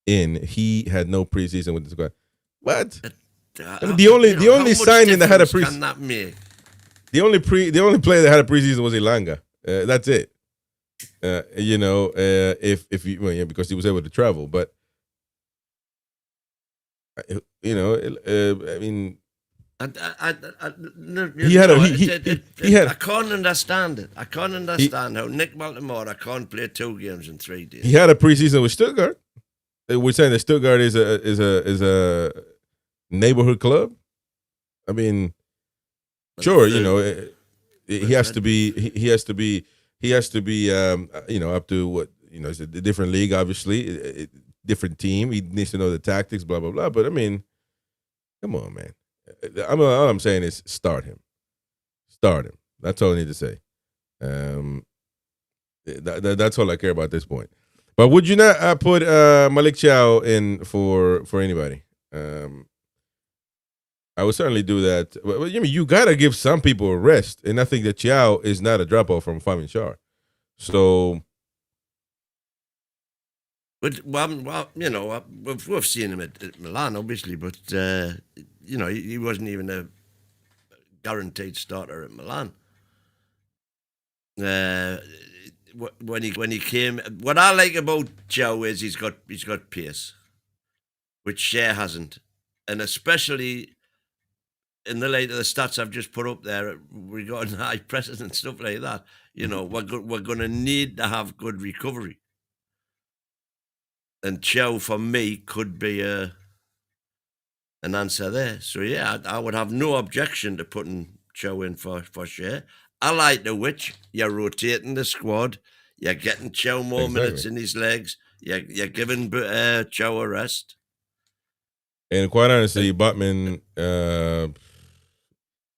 He had no preseason with the squad. What? The only signing that had a preseason. Can that make? The only player that had a preseason was Ilanga. That's it. If you because he was able to travel, but I mean. I can't understand it. I can't understand how Nick Baltimore can't play 2 games in 3 days. He had a preseason with Stuttgart. We're saying that Stuttgart is a neighborhood club. I mean, sure, he has to be up to what it's a different league, obviously, different team. He needs to know the tactics, blah blah blah. But I mean, come on, man. All I'm saying is start him. That's all I need to say. That's all I care about at this point. But would you not put Malik Chow in for anybody? I would certainly do that. But you gotta give some people a rest, and I think that Chow is not a drop off from Fabian Schär. So. But we've seen him at Milan, obviously, but he wasn't even a guaranteed starter at Milan. When he came, what I like about Joe is he's got pace, which Schär hasn't, and especially in the light of the stats I've just put up there regarding high presses and stuff like that. We're going to need to have good recovery. And Chow, for me, could be an answer there. So, yeah, I would have no objection to putting Chow in for Schär. I like the which you're rotating the squad. You're getting Chow more minutes in his legs. You're giving Chow a rest. And quite honestly, Botman,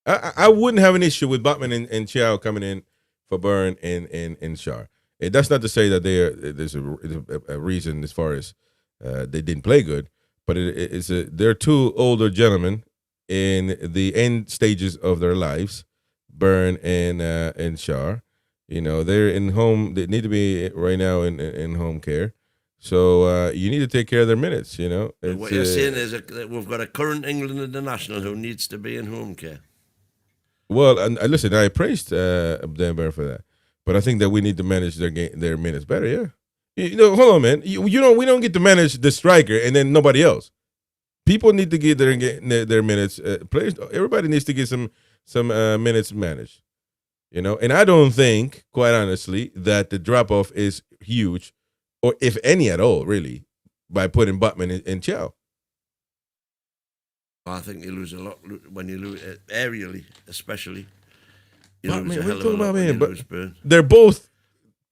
I wouldn't have an issue with Botman and Chow coming in for Burn and Schär. That's not to say that there's a reason as far as they didn't play good, but they're 2 older gentlemen in the end stages of their lives, Burn and Schär. They're in home. They need to be right now in home care. So you need to take care of their minutes. You know, What you're saying is that we've got a current England international who needs to be in home care. Well, and listen, I praised Dan Burn for that, but I think that we need to manage their minutes better. Yeah, you know, hold on, man. We don't get to manage the striker and then nobody else. People need to get their minutes. Players, everybody needs to get some minutes managed. You know, and I don't think, quite honestly, that the drop off is huge, or if any at all, really, by putting Butman in Chow. I think you lose a lot when you lose aerially, especially. You But, lose man, a what hell you of a talking lot about, when man? you But lose Burn. they're both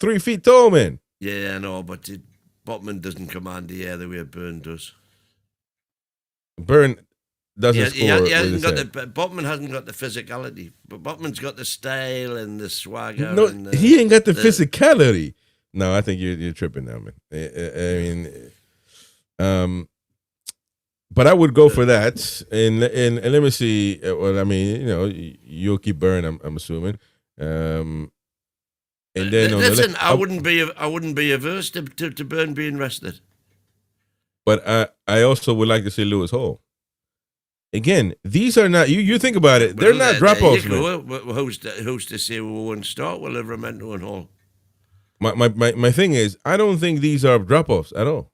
3 feet tall, man. Yeah, I know, but Botman doesn't command the air the way Burn does. Burn doesn't score. Botman hasn't got the physicality, but Botman's got the style and the swagger. No, and he ain't got the physicality. No, I think you're tripping now, man. I mean, but I would go for that. And let me see. Well, I mean, you know, you'll keep Burn. I'm assuming. And then listen, I wouldn't be averse to Burn being rested. But I also would like to see Lewis Hall. Again, these are not you think about it. They're not drop offs, man. Who's to say we won't start with Livramento and Hall? My thing is, I don't think these are drop offs at all.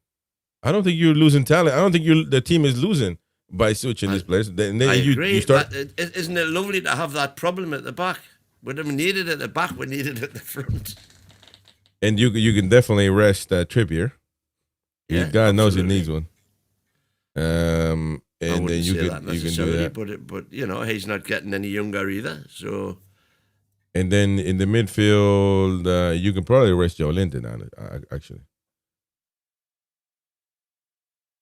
I don't think you're losing talent. I don't think the team is losing by switching this place. Then I you agree. start. Isn't it lovely to have that problem at the back? We don't need it at the back. We need it at the front. And you can definitely rest Trippier. Yeah, God knows he absolutely. needs one. And then you can do that. But you know, he's not getting any younger either. So. And then in the midfield, you can probably rest Joe Linton on it, actually.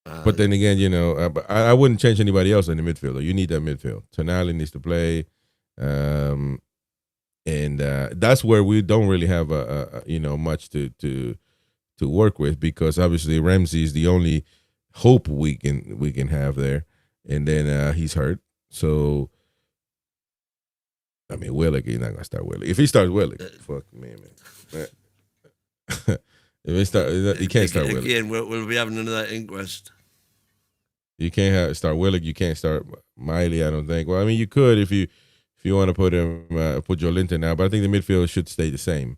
But then again, you know, I wouldn't change anybody else in the midfield. Though. You need that midfield. Tonali needs to play, and that's where we don't really have much to work with, because obviously Ramsey is the only hope we can have there, and then he's hurt. So I mean, Willock, he's not gonna start Willock. If he starts Willock, fuck me, man. If he can't start Willock. Again, we'll be having another inquest. You can't start Willock. You can't start Miley. I don't think. Well, I mean, you could if you want to put Joe Linton now, but I think the midfield should stay the same.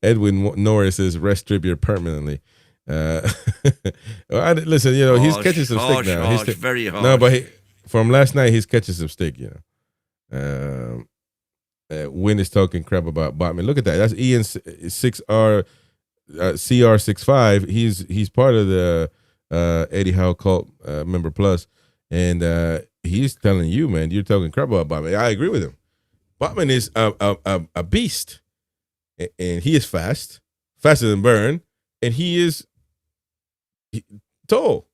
Edwin Norris is rest Trippier permanently. Listen, you know, he's catching some stick now. Harsh, very harsh. No, but from last night, he's catching some stick. You know. Win is talking crap about Botman. Look at that. That's Ian 6R CR65. He's part of the Eddie Howe cult member plus, and he's telling you, man, you're talking crap about Botman. I agree with him. Botman is a beast, and he is faster than Burn, and he is tall.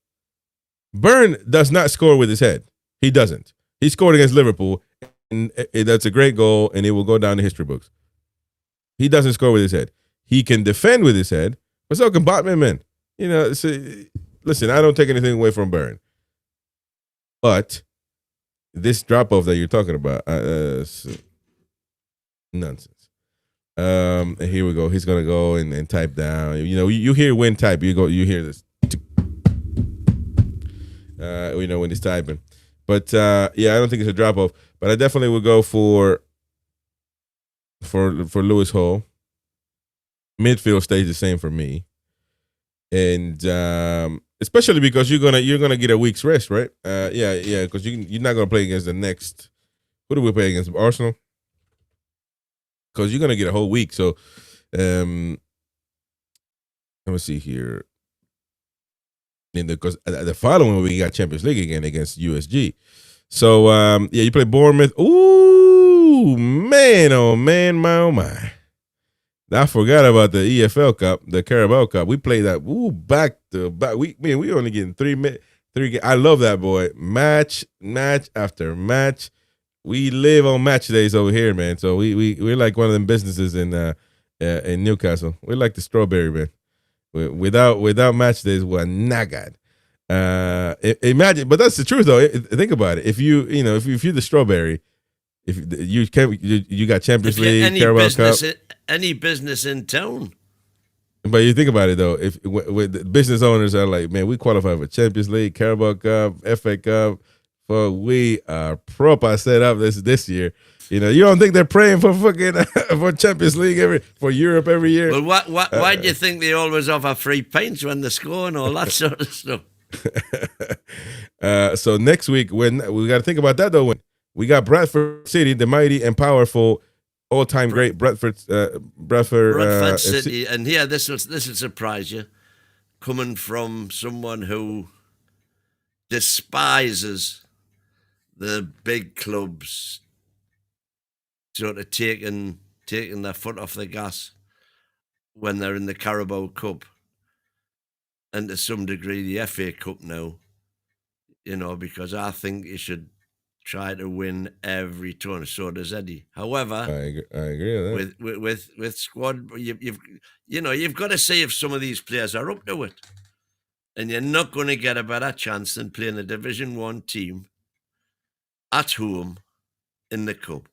Burn does not score with his head. He doesn't. He scored against Liverpool. And that's a great goal, and it will go down the history books. He doesn't score with his head. He can defend with his head, but so can Botman, man. You know, listen, I don't take anything away from Burn. But this drop-off that you're talking about, nonsense. And here we go. He's going to go and type down. You know, you hear when type. You hear this. You know, when he's typing. But yeah, I don't think it's a drop off. But I definitely would go for Lewis Hall. Midfield stays the same for me, and especially because you're gonna get a week's rest, right? Yeah, because you're not gonna play against the next. Who do we play against? Arsenal. Because you're gonna get a whole week. So, let me see here. Because the following week we got Champions League again against USG. So yeah, you play Bournemouth. Ooh, man, oh man, my oh my. I forgot about the EFL Cup, the Carabao Cup. We played that back to back. We only getting three. I love that, boy. Match after match. We live on match days over here, man. So we're like one of them businesses in Newcastle. We're like the strawberry, man. Without match days, we're not good. Imagine, but that's the truth though. Think about it. If you're the strawberry, if you got Champions League, Carabao Cup, any business in town, But you think about it though, if with the business owners are like, man, we qualify for Champions League, Carabao Cup, FA Cup, but we are proper set up this year. You know, you don't think they're praying for fucking for Champions League for Europe every year? Well, why do you think they always offer free pints when they score and all that sort of stuff? So next week, when we got to think about that though, when we got Bradford City, the mighty and powerful, all-time great Bradford City, and here this will surprise you, coming from someone who despises the big clubs, sort of taking their foot off the gas when they're in the Carabao Cup, and to some degree the FA Cup now. You know, because I think you should try to win every tournament. So does Eddie. However, I agree with that. With squad, you've got to see if some of these players are up to it, and you're not going to get a better chance than playing a Division 1 team at home in the cup.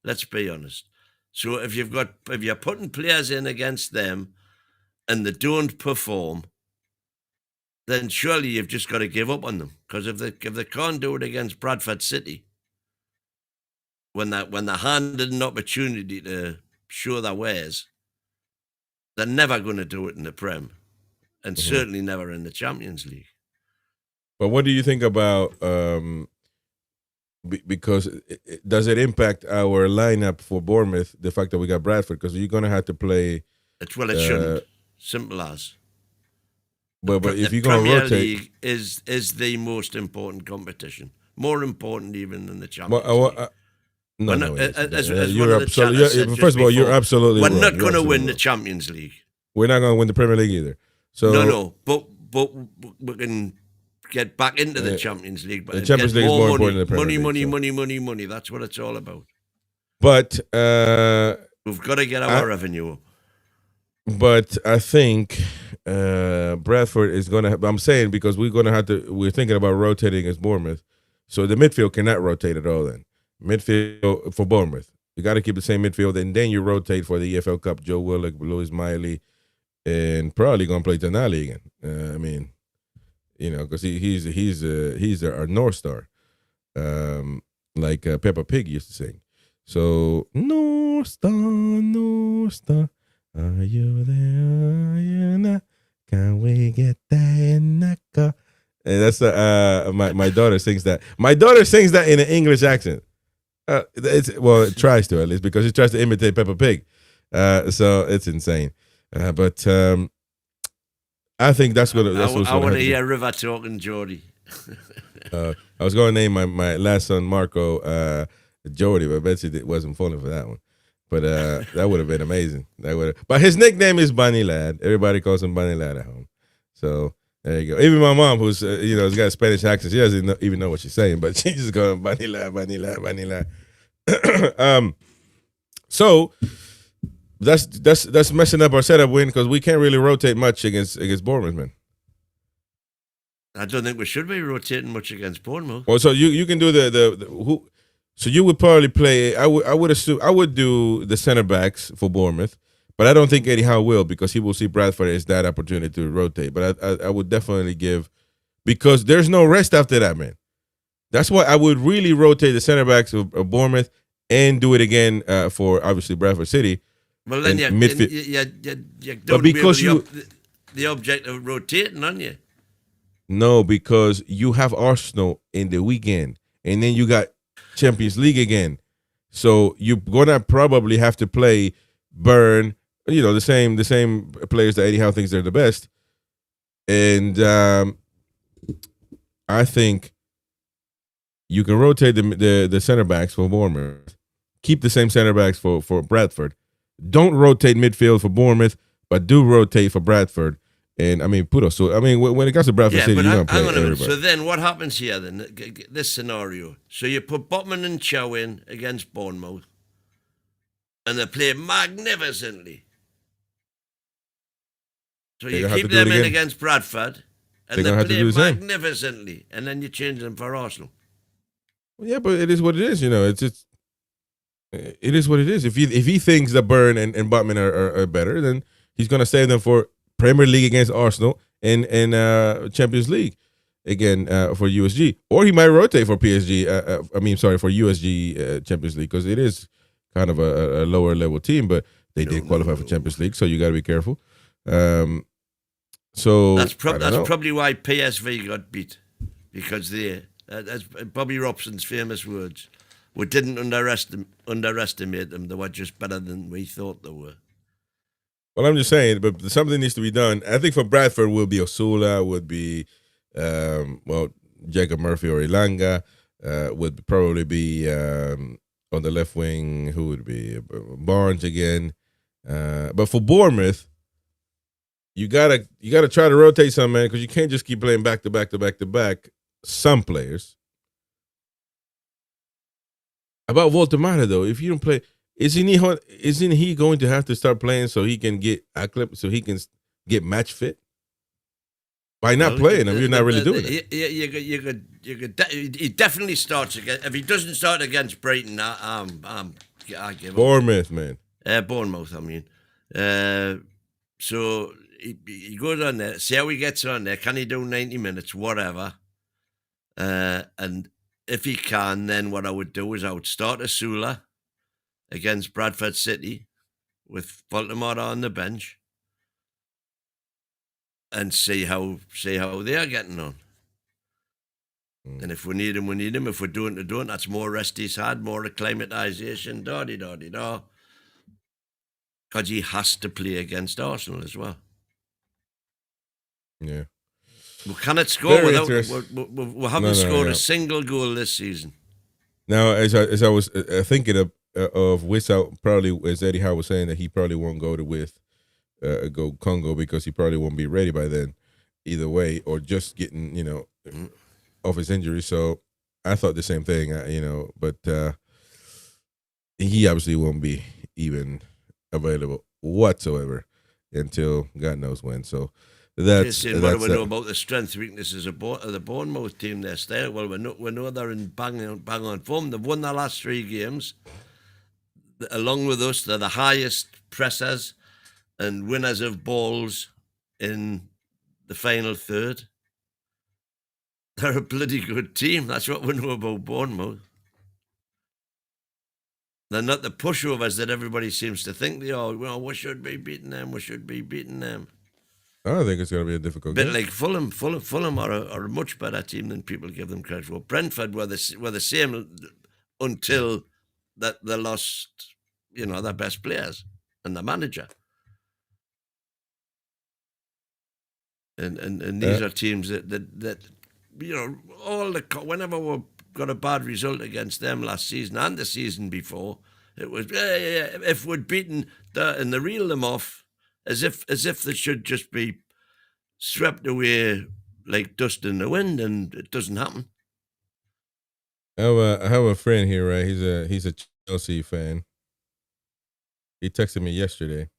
Let's be honest. So if you're putting players in against them and they don't perform, then surely you've just got to give up on them. Because if they can't do it against Bradford City, when they're handed an opportunity to show their wares, they're never going to do it in the Prem, and certainly never in the Champions League. But what do you think about because does it impact our lineup for Bournemouth, the fact that we got Bradford? Because you're going to have to play. It shouldn't. Simple as. But if you're going to rotate, League is the most important competition, more important even than the Champions League. First of all, you're absolutely We're wrong. not going to win the Champions League. We're not going to win the Premier League either. So No, but we can get back into the Champions League. But the Champions League is more important than the Premier League. Money. That's what it's all about. But we've got to get our revenue up. But I think Bradford is going to. I'm saying because we're going to have to. We're thinking about rotating against Bournemouth, so the midfield cannot rotate at all. Then midfield for Bournemouth, you got to keep the same midfield, and then you rotate for the EFL Cup. Joe Willock, Louis Miley, and probably going to play Tonali again. I mean, you know, because he's our North Star, like Peppa Pig used to sing. So North Star. Are you there? Are you not? Can we get that in the car? And that's my daughter sings that. My daughter sings that in an English accent. It tries to at least because she tries to imitate Peppa Pig. So it's insane. But I think that's what. I want to hear River talking, Geordie. I was going to name my last son Marco Geordie, but Betsy wasn't falling for that one. But that would have been amazing. But his nickname is Bunny Lad. Everybody calls him Bunny Lad at home. So there you go. Even my mom, who's has got a Spanish accent, she doesn't even know what she's saying, but she just calls him Bunny Lad, Bunny Lad, Bunny Lad. So that's messing up our setup win because we can't really rotate much against Bournemouth, man. I don't think we should be rotating much against Bournemouth. Well, so you can do the who. So you would probably play. I would assume I would do the center backs for Bournemouth, but I don't think Eddie Howe will because he will see Bradford as that opportunity to rotate. But I would definitely give because there's no rest after that, man. That's why I would really rotate the center backs of Bournemouth and do it again for obviously Bradford City. Well, then you don't because the object of rotating, aren't you? No, because you have Arsenal in the weekend, and then you got Champions League again, so you're gonna probably have to play Burn, the same players that Eddie Howe thinks they're the best, and I think you can rotate the center backs for Bournemouth, keep the same center backs for Bradford, don't rotate midfield for Bournemouth, but do rotate for Bradford. And I mean, when it comes to Bradford City, you're going to play everybody. So then what happens here then, this scenario? So you put Botman and Chow in against Bournemouth, and they play magnificently. So you keep them in against Bradford, and they play magnificently, and then you change them for Arsenal. Well, yeah, but it is what it is. It is what it is. If he thinks that Byrne and Botman are better, then He's going to save them for Premier League against Arsenal and Champions League again for USG. Or he might rotate for PSG. For USG Champions League, because it is kind of a lower level team, but they did qualify for Champions League, so you got to be careful. So that's probably why PSV got beat, because that's Bobby Robson's famous words. We didn't underestimate them. They were just better than we thought they were. Well, I'm just saying, but something needs to be done. I think for Bradford will be Osula, would be Jacob Murphy or Ilanga, would probably be on the left wing. Who would be Barnes again? But for Bournemouth, you gotta try to rotate some, man, because you can't just keep playing back to back some players. About Voltemata though, if you don't play, isn't he going to have to start playing so he can get acclimated, so he can get match fit? By not playing him, you're not really doing it. He definitely starts again. If he doesn't start against Brighton, I give up. Bournemouth, man. Bournemouth, I mean. So he goes on there, see how he gets on there. Can he do 90 minutes, whatever? And if he can, then what I would do is I would start Osula against Bradford City with Voltemata on the bench and see how they are getting on. And if we need him, we need him. If we don't, we don't. That's more rest he's had, more acclimatization, da-di-da-di-da. Because he has to play against Arsenal as well. Yeah. We cannot score without. We haven't scored a single goal this season. Now, as I was thinking of without, probably as Eddie Howe was saying, that he probably won't go go Congo because he probably won't be ready by then, either way, or just getting off his injury. So I thought the same thing, but he obviously won't be even available whatsoever until God knows when. So. What do we know about the strength weaknesses of the Bournemouth team? Their style. Well, we know they're in bang on form. They've won their last 3 games. Along with us, they're the highest pressers and winners of balls in the final third. They're a bloody good team. That's what we know about Bournemouth. They're not the pushovers that everybody seems to think they are. Well, we should be beating them. We should be beating them. I think it's going to be a difficult game. But like Fulham are a much better team than people give them credit for. Brentford were the same until that they lost, their best players and the manager. And these are teams that whenever we got a bad result against them last season and the season before, it was if we'd beaten and they reel them off. As if they should just be swept away like dust in the wind, and it doesn't happen. I have a friend here, right? He's a Chelsea fan. He texted me yesterday.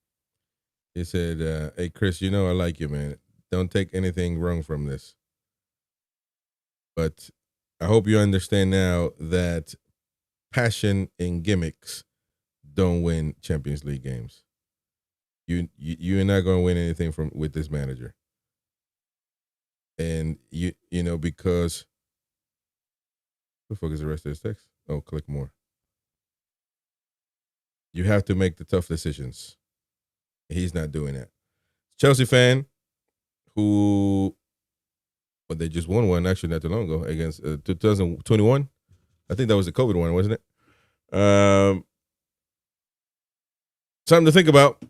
He said, "Hey Chris, I like you, man. Don't take anything wrong from this. But I hope you understand now that passion and gimmicks don't win Champions League games. You're not going to win anything with this manager. And because what the fuck is the rest of this text? Oh, click more. You have to make the tough decisions. He's not doing that. Chelsea fan they just won one actually not too long ago against 2021. I think that was the COVID one, wasn't it? Something to think about.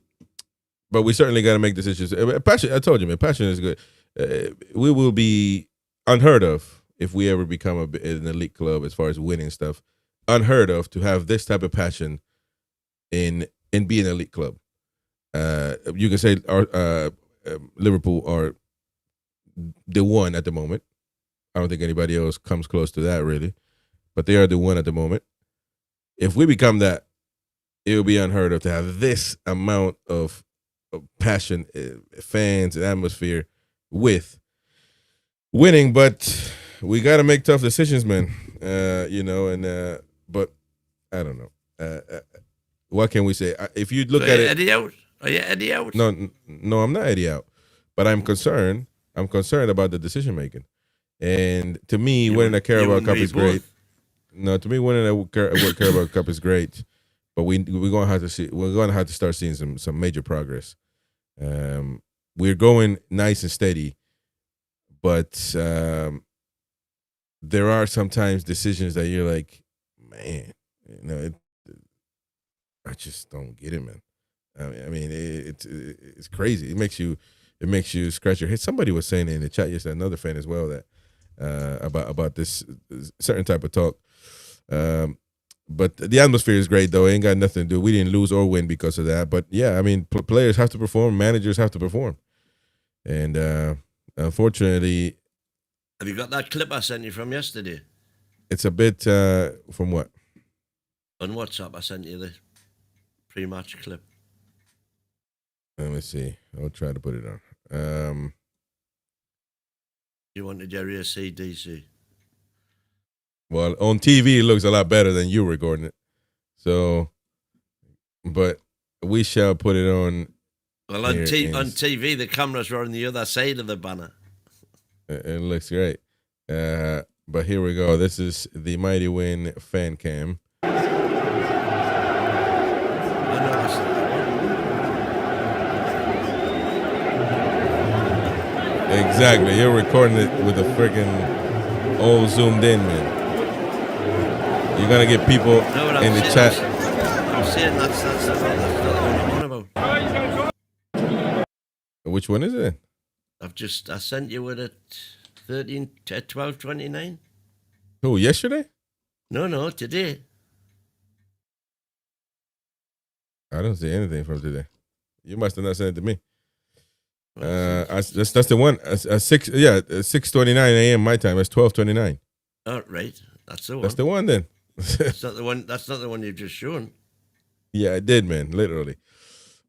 But we certainly got to make decisions. Passion, I told you, man, passion is good. We will be unheard of if we ever become an elite club as far as winning stuff. Unheard of to have this type of passion in be an elite club. You can say Liverpool are the one at the moment. I don't think anybody else comes close to that, really. But they are the one at the moment. If we become that, it will be unheard of to have this amount of passion, fans, and atmosphere with winning. But we got to make tough decisions, man. But I don't know. What can we say? If you look at it, Eddie Howe, Are you Eddie out? No, I'm not Eddie out, but I'm concerned. I'm concerned about the decision making, and to me, winning a Carabao Cup is great. No, to me, winning a Carabao Cup is great, but we're gonna have to see. We're gonna have to start seeing some major progress. We're going nice and steady, but there are sometimes decisions that you're like, man, I just don't get it, man. I mean, it's crazy. It makes you scratch your head. Somebody was saying in the chat yesterday, another fan as well, that about this certain type of talk. But the atmosphere is great, though. It ain't got nothing to do. We didn't lose or win because of that. But yeah, I mean, players have to perform. Managers have to perform. And unfortunately, have you got that clip I sent you from yesterday? It's a bit from what? On WhatsApp, I sent you the pre-match clip. Let me see. I'll try to put it on. You wanted Jerry a CDC? Well, on TV, it looks a lot better than you recording it. So, but we shall put it on. Well, on TV, the cameras are on the other side of the banner. It looks great. But here we go. This is the Mighty Win fan cam. Exactly. You're recording it with a freaking old zoomed in, man. You're going to get people in the chat. I'm saying that's not the one I'm on about. Which one is it? I sent you with it 12:29. Who, yesterday? No, today. I don't see anything from today. You must have not sent it to me. That's the one. 6:29 a.m. my time. That's 12:29. Oh, right. That's the one. That's the one then. That's not the one. That's not the one you've just shown. Yeah, I did, man. Literally.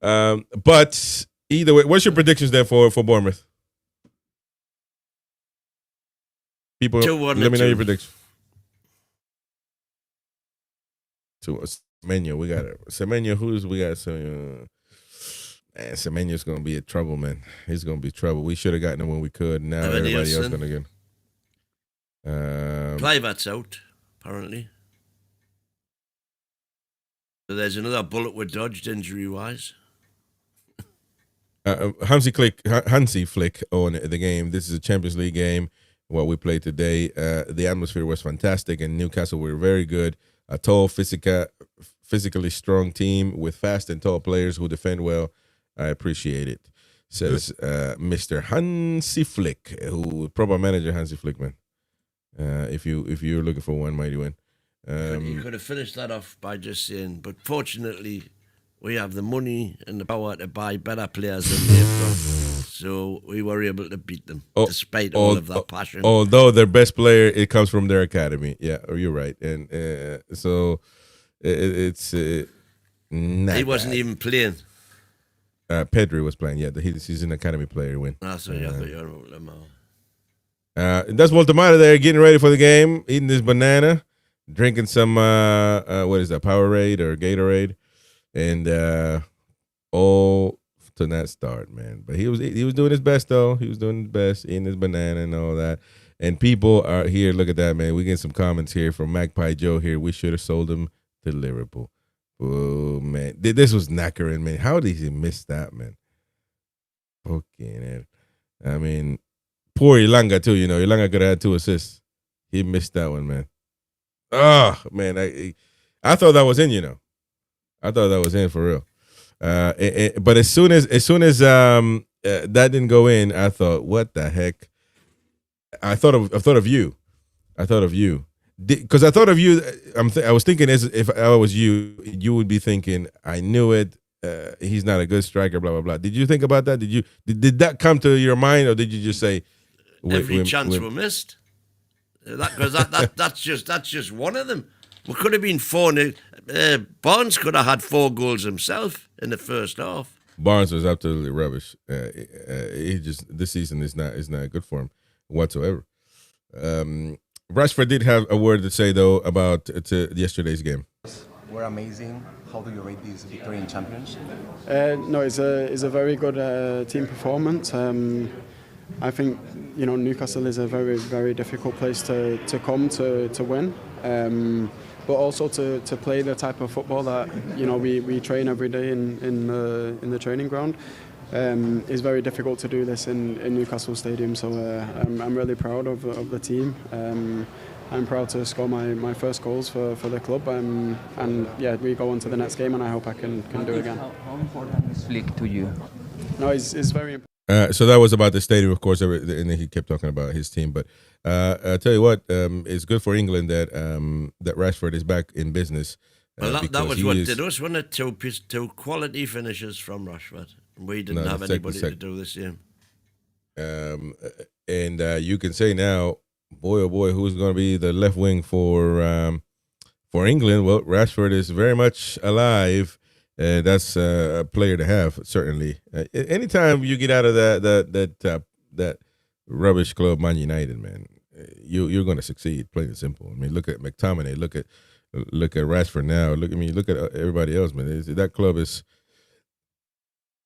But either way, what's your predictions then for Bournemouth? People, 2-1 let me know 2. your predictions. Semenyo, we got it. Semenyo, we got? Semenyo's gonna be in trouble, man. He's gonna be trouble. We should have gotten him when we could. Now everybody else gonna get him. Clivert's out, apparently. So there's another bullet we dodged injury-wise. Hansi Flick on the game. This is a Champions League game. What we played today, the atmosphere was fantastic, and Newcastle were very good. A tall, physically strong team with fast and tall players who defend well. I appreciate it, says Mr. Hansi Flick, who proper manager Hansi Flick, man. If you're looking for one, Mighty Win. You could have finished that off by just saying, but fortunately, we have the money and the power to buy better players than they've got. So we were able to beat them, despite all of that passion. Although their best player, it comes from their academy. Yeah, you're right. And so it's not he wasn't even playing. Pedri was playing. Yeah, he's an academy player. That's what I thought you were about them all. That's Walter there, getting ready for the game, eating this banana, drinking some what is that, Powerade or Gatorade, and all to not start, man. But he was doing his best though. He was doing his best, eating his banana and all that. And people are here. Look at that, man. We get some comments here from Magpie Joe here. We should have sold him to Liverpool. Oh man, this was knackering, man. How did he miss that, man? Okay, I mean, poor Ilanga too. You know, Ilanga could have had 2 assists. He missed that one, man. Oh man, I thought that was in. You know, I thought that was in for real. But as soon as that didn't go in, I thought, what the heck? I thought of you. Because I thought of you. I was thinking, as if I was you would be thinking, I knew it. He's not a good striker. Blah blah blah. Did you think about that? Did that come to your mind, or did you just say every chance we missed? Because that's just one of them. We could have been 4-0. Barnes could have had 4 goals himself in the first half. Barnes was absolutely rubbish. This season is not good for him whatsoever. Rashford did have a word to say though about yesterday's game. We're amazing. how do you rate these victory in Champions? No, it's a very good team performance. I think Newcastle is a very, very difficult place to come to win, but also to play the type of football that we train every day in the training ground. It's very difficult to do this in Newcastle Stadium, so I'm really proud of the team. I'm proud to score my first goals for the club, and yeah, we go on to the next game, and I hope I can do it again. How important is league to you? No, it's very important. So that was about the stadium, of course, and then he kept talking about his team. But I tell you what, it's good for England that that Rashford is back in business. Well, that was what did us, wasn't it? Two quality finishes from Rashford. We didn't have anybody to do the same. And you can say now, boy, oh boy, who's going to be the left wing for England? Well, Rashford is very much alive. That's a player to have, certainly. Anytime you get out of that rubbish club, Man United, man, you're going to succeed. Plain and simple. I mean, look at McTominay. Look at Rashford now. Look at everybody else, man. That club is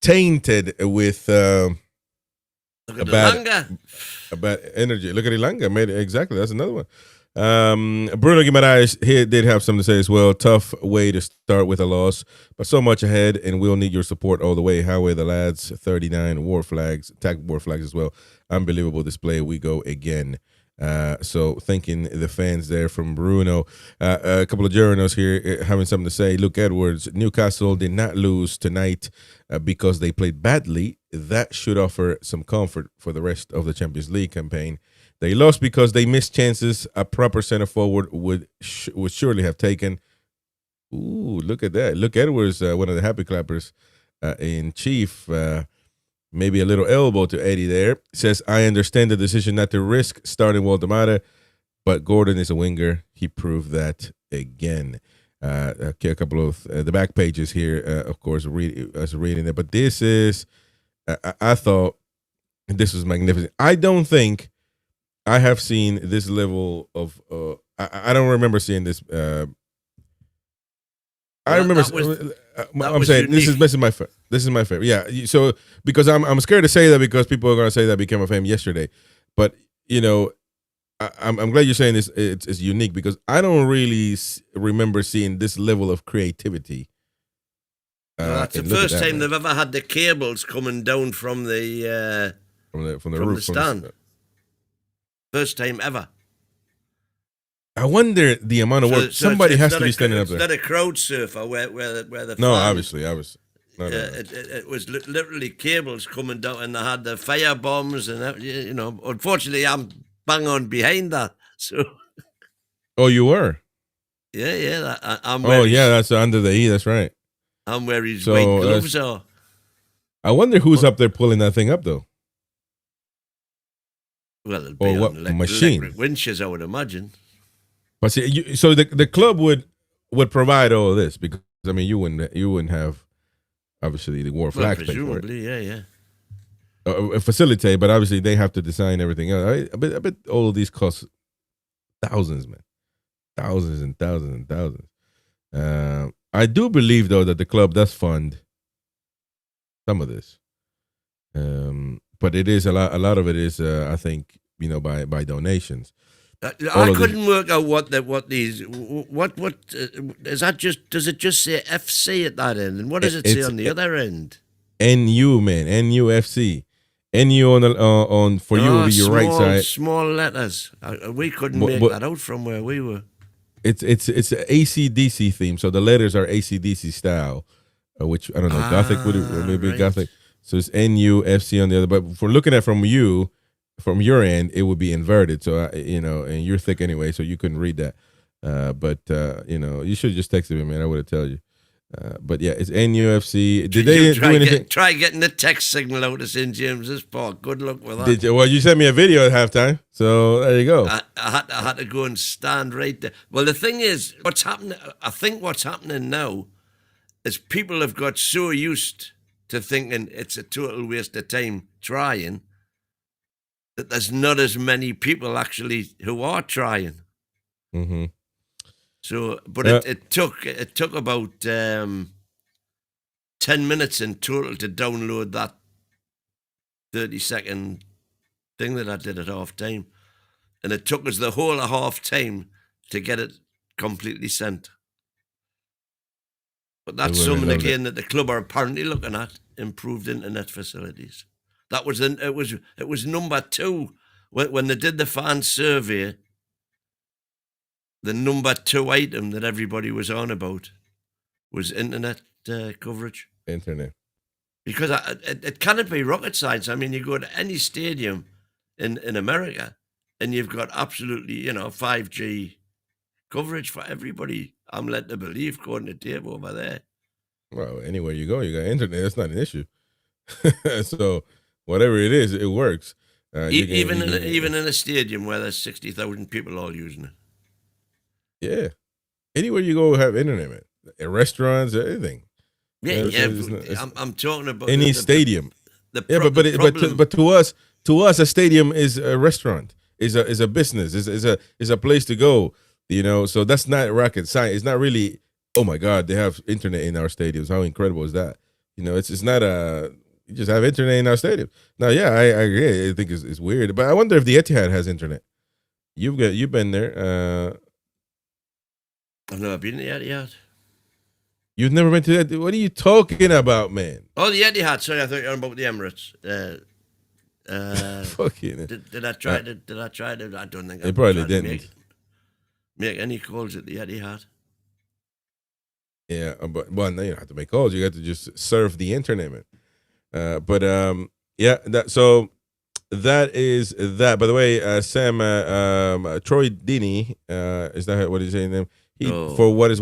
tainted with a bad energy. Look at Ilanga. Exactly. That's another one. Bruno Guimaraes here did have something to say as well. Tough way to start with a loss, but so much ahead, and we'll need your support all the way. How are the lads? 39 war flags, attack war flags as well. Unbelievable display. We go again. So thanking the fans there from Bruno. A couple of journalists here having something to say. Luke Edwards, Newcastle did not lose tonight because they played badly. That should offer some comfort for the rest of the Champions League campaign. They lost because they missed chances a proper center forward would surely have taken. Ooh, look at that. Luke Edwards, one of the happy clappers in chief. Maybe a little elbow to Eddie there. Says, I understand the decision not to risk starting Waldemar, but Gordon is a winger. He proved that again. A couple of the back pages here, of course, reading it. But this is, I thought this was magnificent. I don't think I have seen this level of, I don't remember seeing this. I remember. I'm saying unique. This is my favorite. Yeah. So because I'm scared to say that because people are going to say that I became a fan yesterday, but I'm glad you're saying this. It's unique because I don't really remember seeing this level of creativity. That's the first time they've ever had the cables coming down from the roof, the stand. First time ever. I wonder the amount of work. Somebody has to be standing up there. It's not a crowd surfer where the no, obviously. No. It was literally cables coming down, and they had the fire bombs, and unfortunately, I'm bang on behind that. So. Oh, you were. Yeah. That's under the E. That's right. I'm where his white gloves are. I wonder who's up there pulling that thing up, though. Well, it'd be what machine? Electric winches, I would imagine. But see, so the club would provide all of this because I mean you wouldn't have obviously the war flags. Presumably, yeah. Facilitate, but obviously they have to design everything else. I bet all of these cost thousands, man, thousands and thousands and thousands. I do believe though that the club does fund some of this, but it is a lot of it is I think by donations. I couldn't work out what is that? Does it just say FC at that end, and what does it say on the other end? NU, man, NUFC, NU on for you will be your right side. Small letters. We couldn't make that out from where we were. It's an AC/DC theme, so the letters are AC/DC style, which I don't know, Gothic would maybe right. Gothic. So it's NUFC on the other, but for looking at from your end, it would be inverted. So and you're thick anyway, so you couldn't read that. But you should have just texted me, man. I would have told you. But yeah, it's NUFC. Did they do anything? Try getting the text signal out of St. James's Park. Good luck with that. Well, you sent me a video at halftime, so there you go. I had to go and stand right there. Well, the thing is, what's happening? I think what's happening now is people have got so used to thinking it's a total waste of time trying that there's not as many people actually who are trying. Mm-hmm. So, but it took about 10 minutes in total to download that 30-second thing that I did at half time, and it took us the whole of half time to get it completely sent. But that's something again that the club are apparently looking at: improved internet facilities. That was it was number 2 when they did the fan survey. The number 2 item that everybody was on about was internet coverage. Internet. Because it cannot be rocket science. I mean, you go to any stadium in America and you've got absolutely, 5G coverage for everybody. I'm led to believe, according to Dave over there. Well, anywhere you go, you got internet. That's not an issue. So whatever it is, it works. Even in a stadium where there's 60,000 people all using it. Yeah. Anywhere you go, have internet, man. At restaurants, anything. Yeah, I'm talking about any stadium. But to us, a stadium is a restaurant, is a business, is a place to go. So that's not rocket science. It's not really. Oh my God, they have internet in our stadiums. How incredible is that? It's not you just have internet in our stadium. Now, yeah, I agree. I think it's weird, but I wonder if the Etihad has internet. You've been there. I've never been to the Etihad. You've never been to that? What are you talking about, man? Oh, the Etihad. Sorry, I thought you were on about the Emirates. Fucking. Did I try to? I don't think they probably didn't make any calls at the Etihad. Yeah, but now you don't have to make calls. You got to just surf the internet, man. Yeah. That is that. By the way, Sam, Troy Deeney, is that what he's saying? For what is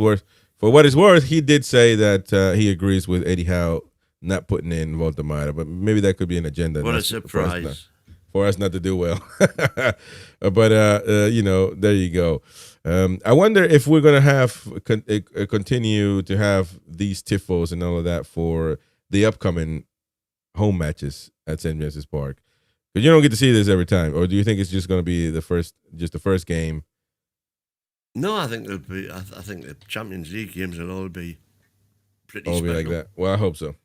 worth, he did say that he agrees with Eddie Howe not putting in Voltemara, but maybe that could be an agenda. What a surprise for us not to do well. But there you go. I wonder if we're gonna have continue to have these tifos and all of that for the upcoming home matches at St. James's Park. Because you don't get to see this every time, or do you think it's just going to be the first game? No, I think there'll be. I think the Champions League games will all be pretty. All be like that. Well, I hope so.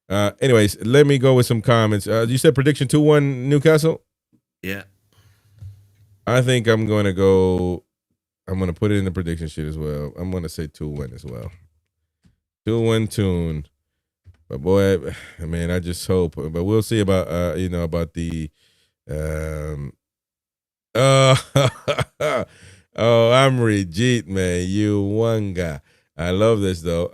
Anyways, let me go with some comments. You said prediction 2-1 Newcastle. Yeah. I think I'm going to go. I'm going to put it in the prediction sheet as well. I'm going to say 2-1 as well. 2-1 Toon. But boy, man, I just hope. But we'll see about about the. Amri Jeet, man, you one guy. I love this though.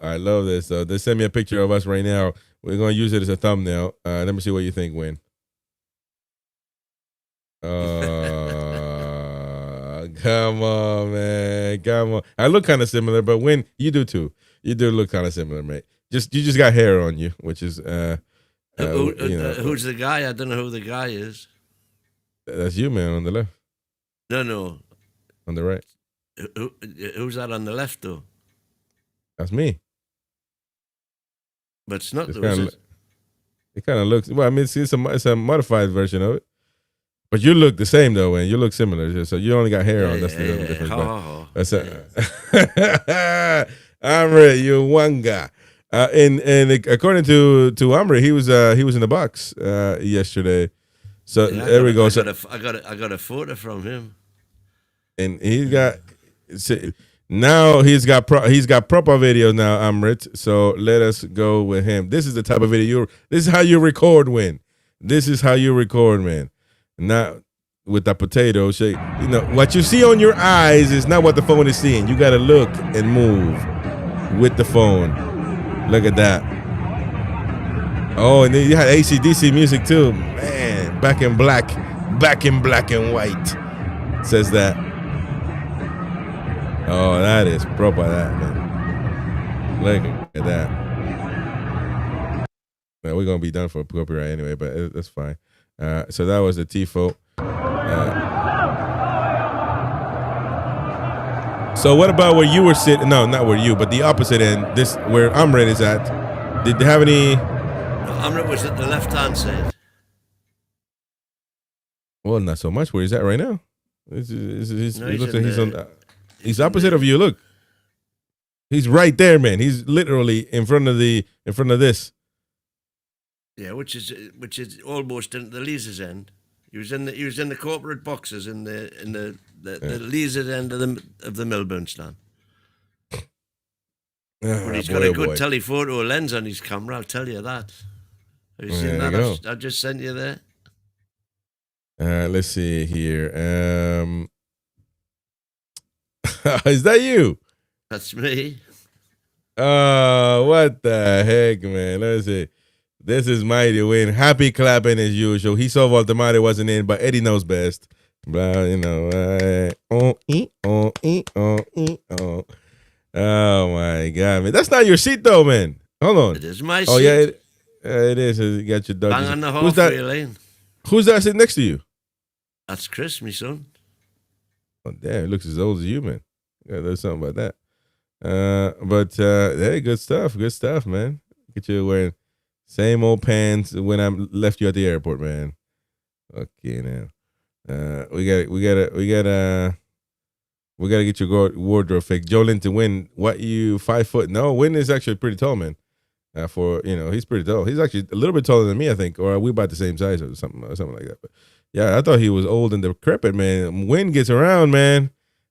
They send me a picture of us right now. We're gonna use it as a thumbnail. Let me see what you think, Win. Come on, man. Come on. I look kind of similar, but Win, you do too. You do look kind of similar, mate. You just got hair on you, which is who's the guy? I don't know who the guy is. That's you, man, on the left. No. On the right. Who's that on the left, though? That's me. But it's not, though, is it? It kind of looks. Well, I mean, it's a modified version of it. But you look the same though, man. You look similar. So you only got hair on. That's the difference. That's it. Amri, you one guy. And according to Amri, he was in the box yesterday. So there we go. I got a photo from him. And he's got proper video now, Amrit. So let us go with him. This is the type of video this is how you record, Win. This is how you record, man. Not with that potato shake. What you see on your eyes is not what the phone is seeing. You gotta look and move with the phone. Look at that. Oh, and then you had AC/DC music too. Man, back in black and white. Says that. Oh, that is proper, that, man. Look at that. Well, we're going to be done for copyright anyway, but that's fine. So that was the TIFO. So what about where you were sitting? No, not where you, but the opposite end. This where Amrit is at. Did they have any? Amrit was at the left-hand side. Well, not so much. Where he's at right now. He's opposite of you. Look. He's right there, man. He's literally in front of this. Yeah, which is almost into the Leazes end. He was in the corporate boxes in the Leazes end of the Milburn stand. But he's got a good telephoto lens on his camera, I'll tell you that. Have you seen that? I've just sent you there. Let's see here. Is that you? That's me. Oh, what the heck, man. Let's see. This is Mighty Win. Happy clapping as usual. He saw Valdemar wasn't in, but Eddie knows best. Blah, you know. Oh, my God, man. That's not your seat, though, man. Hold on. It is my seat. Oh, yeah, it is. You got your dog. Bang on the halfway lane. Who's that sitting next to you? That's Chris, my son. Oh, damn. It looks as old as you, man. Yeah, there's something about that. Hey, good stuff. Good stuff, man. Get you wearing same old pants when I left you at the airport, man. Okay, now. We gotta get your wardrobe fixed. Joe Linton, Win, what you 5 foot? No, Win is actually pretty tall, man. He's pretty tall. He's actually a little bit taller than me, I think, or we about the same size or something like that. But yeah, I thought he was old and decrepit, man. Win gets around, man.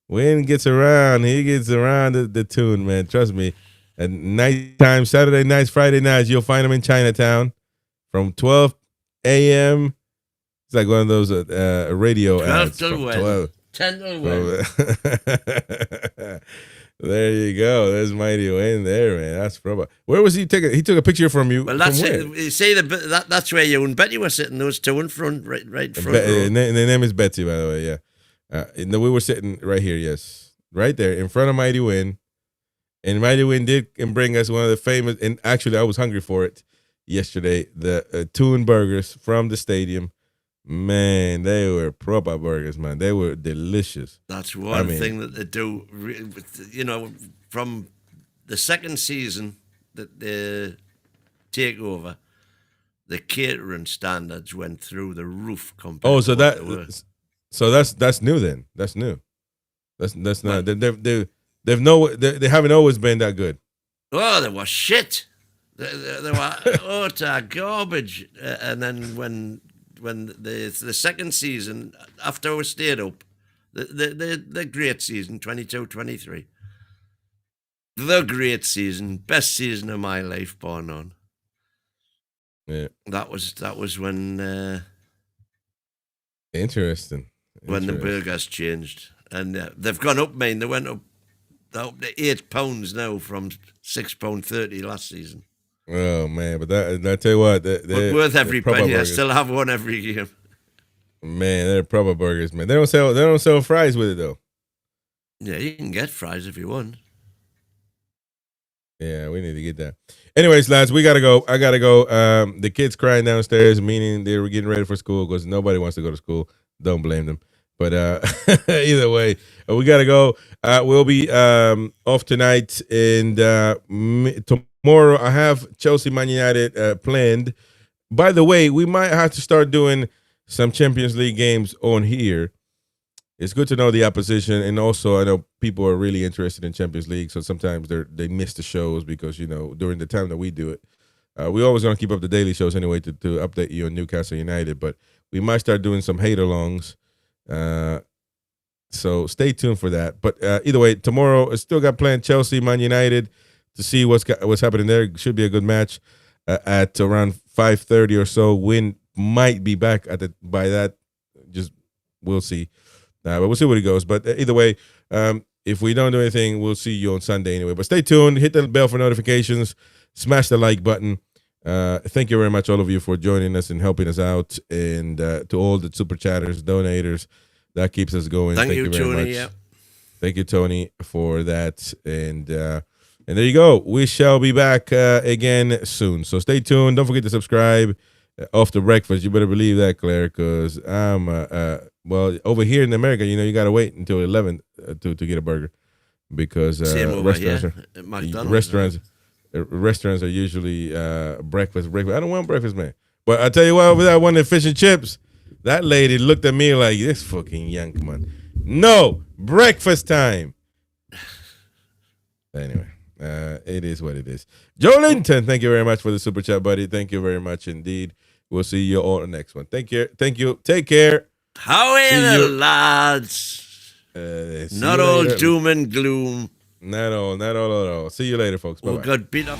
Win gets around. He gets around the tune, man. Trust me. At nighttime, Saturday nights, Friday nights, you'll find him in Chinatown from 12 a.m. It's like one of those radio 12 ads. till when? 12. 10 till when? There you go. There's Mighty Win there, man. That's proper. Where was he taking? He took a picture from you. Well, that's it. You see, that's where you and Betty were sitting. Those two in front, right in front. The name is Betsy, by the way. Yeah. We were sitting right here. Yes, right there in front of Mighty Win. And Mighty Win did bring us one of the famous, and actually I was hungry for it yesterday, the Toon burgers from the stadium. Man, they were proper burgers, man. They were delicious. That's one thing that they do, from the second season that they take over, the catering standards went through the roof compared Oh, so to what that's new then. That's new. That's not. They haven't always been that good. Oh, they were shit. They were utter garbage. And then when the second season, after we stayed up, the great season, 22-23. The great season, best season of my life, bar none. Yeah. That was when Interesting. When the burgers changed. And they've gone up, man. They went up to £8 now from £6.30 last season. Oh man, but I tell you what, but worth every penny. I still have one every game. Man, they're proper burgers, man. They don't sell fries with it though. Yeah, you can get fries if you want. Yeah, we need to get that. Anyways, lads, we gotta go. I gotta go. The kids crying downstairs, meaning they were getting ready for school because nobody wants to go to school. Don't blame them. But either way, we gotta go. We'll be off tonight, and tomorrow I have Chelsea Man United planned. By the way, we might have to start doing some Champions League games on here. It's good to know the opposition, and also I know people are really interested in Champions League, so sometimes they miss the shows because during the time that we do it, we always gonna keep up the daily shows anyway to update you on Newcastle United. But we might start doing some hate-alongs. So stay tuned for that. But either way, tomorrow I still got planned Chelsea Man United to see what's happening there. Should be a good match at around 5:30 or so. Win might be back by that. Just we'll see. But we'll see where it goes. But either way, if we don't do anything, we'll see you on Sunday anyway. But stay tuned. Hit the bell for notifications. Smash the like button. Thank you very much, all of you, for joining us and helping us out. And to all the super chatters, donators, that keeps us going. Thank you very Tony. much. Yeah. Thank you, Tony, for that. And there you go. We shall be back again soon. So stay tuned. Don't forget to subscribe. Off the breakfast, you better believe that, Claire, because I'm well over here in America. You got to wait until 11 to get a burger because restaurants are usually breakfast. I don't want breakfast, man. But I tell you what, over that one of the fish and chips, that lady looked at me like this fucking young. Come on, no breakfast time. Anyway, It is what it is. Joe Linton, thank you very much for the super chat, buddy. Thank you very much indeed. We'll see you all on the next one. Thank you. Take care. How are the lads? Not all doom and gloom. Not all at all. See you later, folks. Bye-bye. Oh, God, beat up.